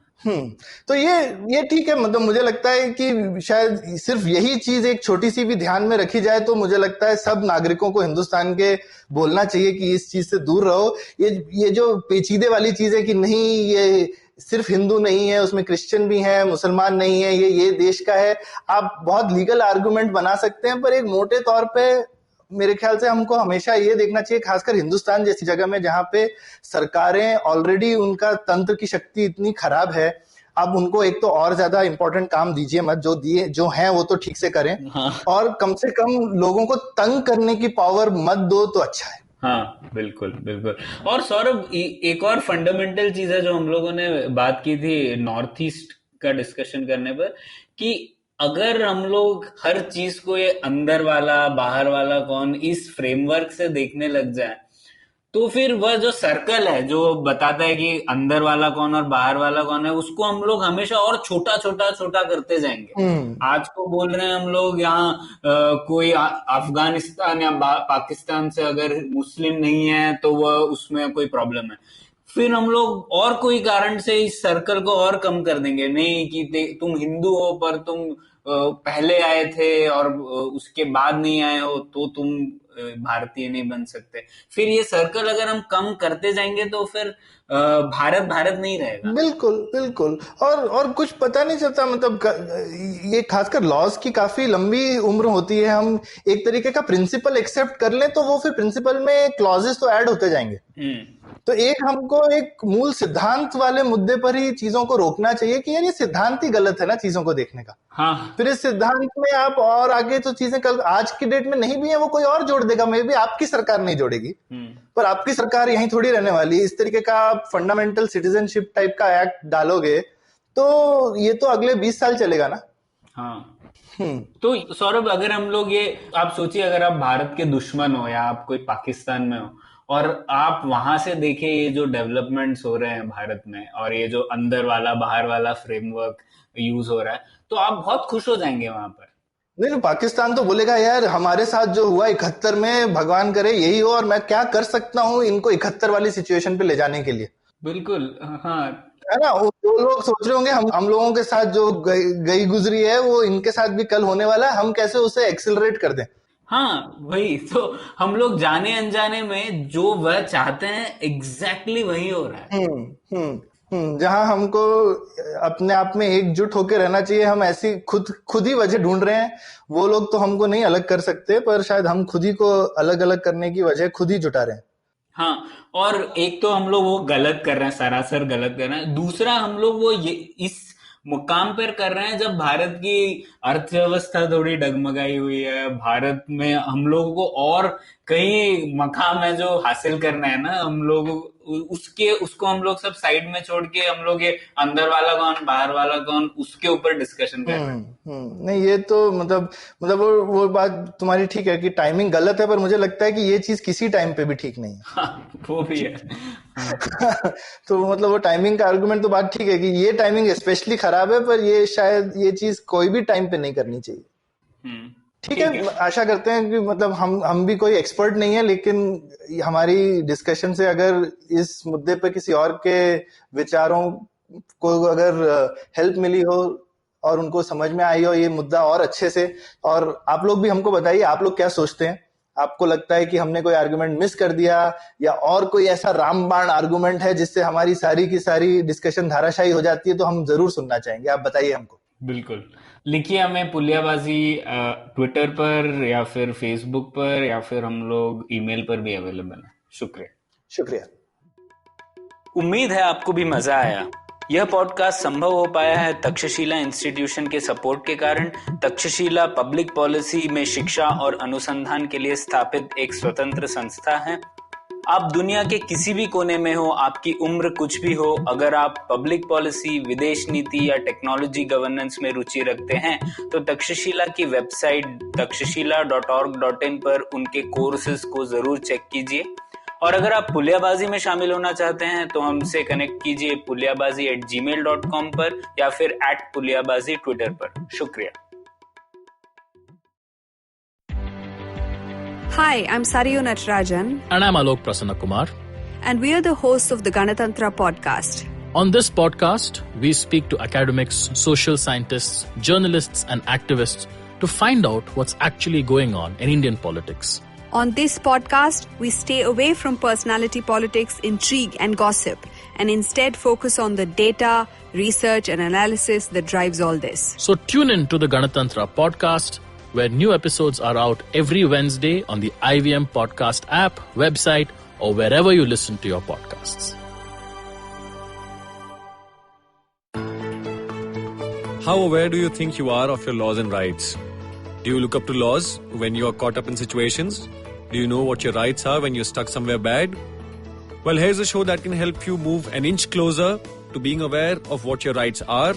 तो ये ठीक है। मतलब मुझे लगता है कि शायद सिर्फ यही चीज एक छोटी सी भी ध्यान में रखी जाए तो मुझे लगता है सब नागरिकों को हिंदुस्तान के बोलना चाहिए कि इस चीज से दूर रहो। ये जो पेचीदे वाली चीज है कि नहीं ये सिर्फ हिंदू नहीं है, उसमें क्रिश्चियन भी है, मुसलमान नहीं है, ये देश का है। आप बहुत लीगल आर्गुमेंट बना सकते हैं, पर एक मोटे तौर पे मेरे ख्याल से हमको हमेशा ये देखना चाहिए, खासकर हिंदुस्तान जैसी जगह में जहां पे सरकारें ऑलरेडी, उनका तंत्र की शक्ति इतनी खराब है, अब उनको एक तो और ज्यादा इंपॉर्टेंट काम दीजिए मत। जो हैं वो तो ठीक से करें। और कम से कम लोगों को तंग करने की पावर मत दो तो अच्छा है। हाँ, बिल्कुल बिल्कुल। और सौरभ, एक और फंडामेंटल चीज है जो हम लोगों ने बात की थी नॉर्थ ईस्ट का डिस्कशन करने पर, कि अगर हम लोग हर चीज को ये अंदर वाला बाहर वाला कौन इस फ्रेमवर्क से देखने लग जाए, तो फिर वह जो सर्कल है जो बताता है कि अंदर वाला कौन और बाहर वाला कौन है, उसको हम लोग हमेशा और छोटा छोटा छोटा करते जाएंगे। आज को बोल रहे हैं हम लोग यहाँ कोई अफगानिस्तान या पाकिस्तान से अगर मुस्लिम नहीं है तो वह उसमें कोई प्रॉब्लम है। फिर हम लोग और कोई कारण से इस सर्कल को और कम कर देंगे, नहीं कि तुम हिंदू हो पर तुम पहले आए थे और उसके बाद नहीं आए हो तो तुम भारतीय नहीं बन सकते। फिर ये सर्कल अगर हम कम करते जाएंगे तो फिर भारत नहीं रहेगा। बिल्कुल बिल्कुल। और कुछ पता नहीं चलता। मतलब ये खासकर लॉज की काफी लंबी उम्र होती है। हम एक तरीके का प्रिंसिपल एक्सेप्ट कर लें तो वो फिर प्रिंसिपल में क्लॉजेस तो ऐड होते जाएंगे। तो एक हमको एक मूल सिद्धांत वाले मुद्दे पर ही चीजों को रोकना चाहिए कि यार ये सिद्धांत ही गलत है ना चीजों को देखने का। हाँ, फिर इस सिद्धांत में आप और आगे तो चीजें कल आज की डेट में नहीं भी है, वो कोई और जोड़ देगा, मे भी आपकी सरकार नहीं जोड़ेगी, पर आपकी सरकार यहीं थोड़ी रहने वाली। इस तरीके का आप फंडामेंटल सिटीजनशिप टाइप का एक्ट डालोगे तो ये तो अगले 20 साल चलेगा ना। हाँ। तो सौरभ, अगर हम लोग ये आप सोचिए, अगर आप भारत के दुश्मन हो या आप कोई पाकिस्तान में हो और आप वहां से देखें ये जो डेवलपमेंट्स हो रहे हैं भारत में और ये जो अंदर वाला बाहर वाला फ्रेमवर्क यूज हो रहा है, तो आप बहुत खुश हो जाएंगे वहां पर। नहीं, पाकिस्तान तो बोलेगा यार हमारे साथ जो हुआ 71 में, भगवान करे यही हो, और मैं क्या कर सकता हूँ इनको 71 वाली सिचुएशन पे ले जाने के लिए। बिल्कुल, हाँ, है ना। वो लोग सोच रहे होंगे हम लोगों के साथ जो गई गुजरी है वो इनके साथ भी कल होने वाला है, हम कैसे उसे एक्सिलरेट कर दें। हाँ, वही तो, हम लोग जाने अनजाने में जो वह चाहते हैं एग्जैक्टली वही हो रहा है। जहां हमको अपने आप में एकजुट होकर रहना चाहिए, हम ऐसी खुद ही वजह ढूंढ रहे हैं। वो लोग तो हमको नहीं अलग कर सकते, पर शायद हम खुद ही को अलग अलग करने की वजह खुद ही जुटा रहे हैं। हाँ, और एक तो हम लोग वो गलत कर रहे हैं, सरासर गलत कर रहे हैं। दूसरा, हम लोग वो ये इस मुकाम पर कर रहे हैं जब भारत की अर्थव्यवस्था थोड़ी डगमगाई हुई है। भारत में हम लोगों को और कई मकाम है जो हासिल करना है ना, हम लोग उसको हम लोग सब साइड में छोड़ के हम लोग ये अंदर वाला कौन बाहर वाला कौन उसके ऊपर डिस्कशन कर रहे हैं। नहीं, ये तो मतलब वो बात तुम्हारी ठीक है कि टाइमिंग गलत है, पर मुझे लगता है कि ये चीज किसी टाइम पे भी ठीक नहीं है। हाँ, वो भी है। तो मतलब वो टाइमिंग का आर्गुमेंट तो बात ठीक है कि ये टाइमिंग स्पेशली खराब है, पर ये शायद ये चीज कोई भी टाइम पे नहीं करनी चाहिए। ठीक है, आशा करते हैं कि मतलब हम भी कोई एक्सपर्ट नहीं है, लेकिन हमारी डिस्कशन से अगर इस मुद्दे पे किसी और के विचारों को अगर हेल्प मिली हो और उनको समझ में आई हो ये मुद्दा और अच्छे से, और आप लोग भी हमको बताइए आप लोग क्या सोचते हैं। आपको लगता है कि हमने कोई आर्गुमेंट मिस कर दिया, या और कोई ऐसा रामबाण आर्गुमेंट है जिससे हमारी सारी की सारी डिस्कशन धाराशायी हो जाती है, तो हम जरूर सुनना चाहेंगे। आप बताइए हमको। बिल्कुल, लिखिए हमें पुलियाबाजी ट्विटर पर या फिर फेसबुक पर, या फिर हम लोग ईमेल पर भी अवेलेबल है। शुक्रिया। उम्मीद है आपको भी मजा आया। यह पॉडकास्ट संभव हो पाया है तक्षशिला इंस्टीट्यूशन के सपोर्ट के कारण। तक्षशिला पब्लिक पॉलिसी में शिक्षा और अनुसंधान के लिए स्थापित एक स्वतंत्र संस्था है। आप दुनिया के किसी भी कोने में हो, आपकी उम्र कुछ भी हो, अगर आप पब्लिक पॉलिसी, विदेश नीति या टेक्नोलॉजी गवर्नेंस में रुचि रखते हैं तो तक्षशिला की वेबसाइट takshashila.org.in पर उनके कोर्सेज को जरूर चेक कीजिए। और अगर आप पुलियाबाजी में शामिल होना चाहते हैं तो हमसे कनेक्ट कीजिए puliyabazi@gmail.com पर या फिर @puliyabazi ट्विटर पर। शुक्रिया। Hi, I'm Sarayu Natarajan. And I'm Alok Prasanna Kumar. And we are the hosts of the Ganatantra podcast. On this podcast, we speak to academics, social scientists, journalists, and activists to find out what's actually going on in Indian politics. On this podcast, we stay away from personality politics, intrigue, and gossip, and instead focus on the data, research, and analysis that drives all this. So tune in to the Ganatantra podcast, where new episodes are out every Wednesday on the IVM Podcast app, website, or wherever you listen to your podcasts. How aware do you think you are of your laws and rights? Do you look up to laws when you are caught up in situations? Do you know what your rights are when you're stuck somewhere bad? Well, here's a show that can help you move an inch closer to being aware of what your rights are.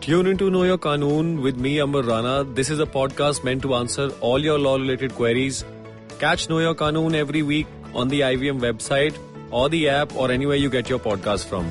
Tune into Know Your Qanoon with me, Amber Rana. This is a podcast meant to answer all your law-related queries. Catch Know Your Qanoon every week on the IVM website or the app or anywhere you get your podcast from.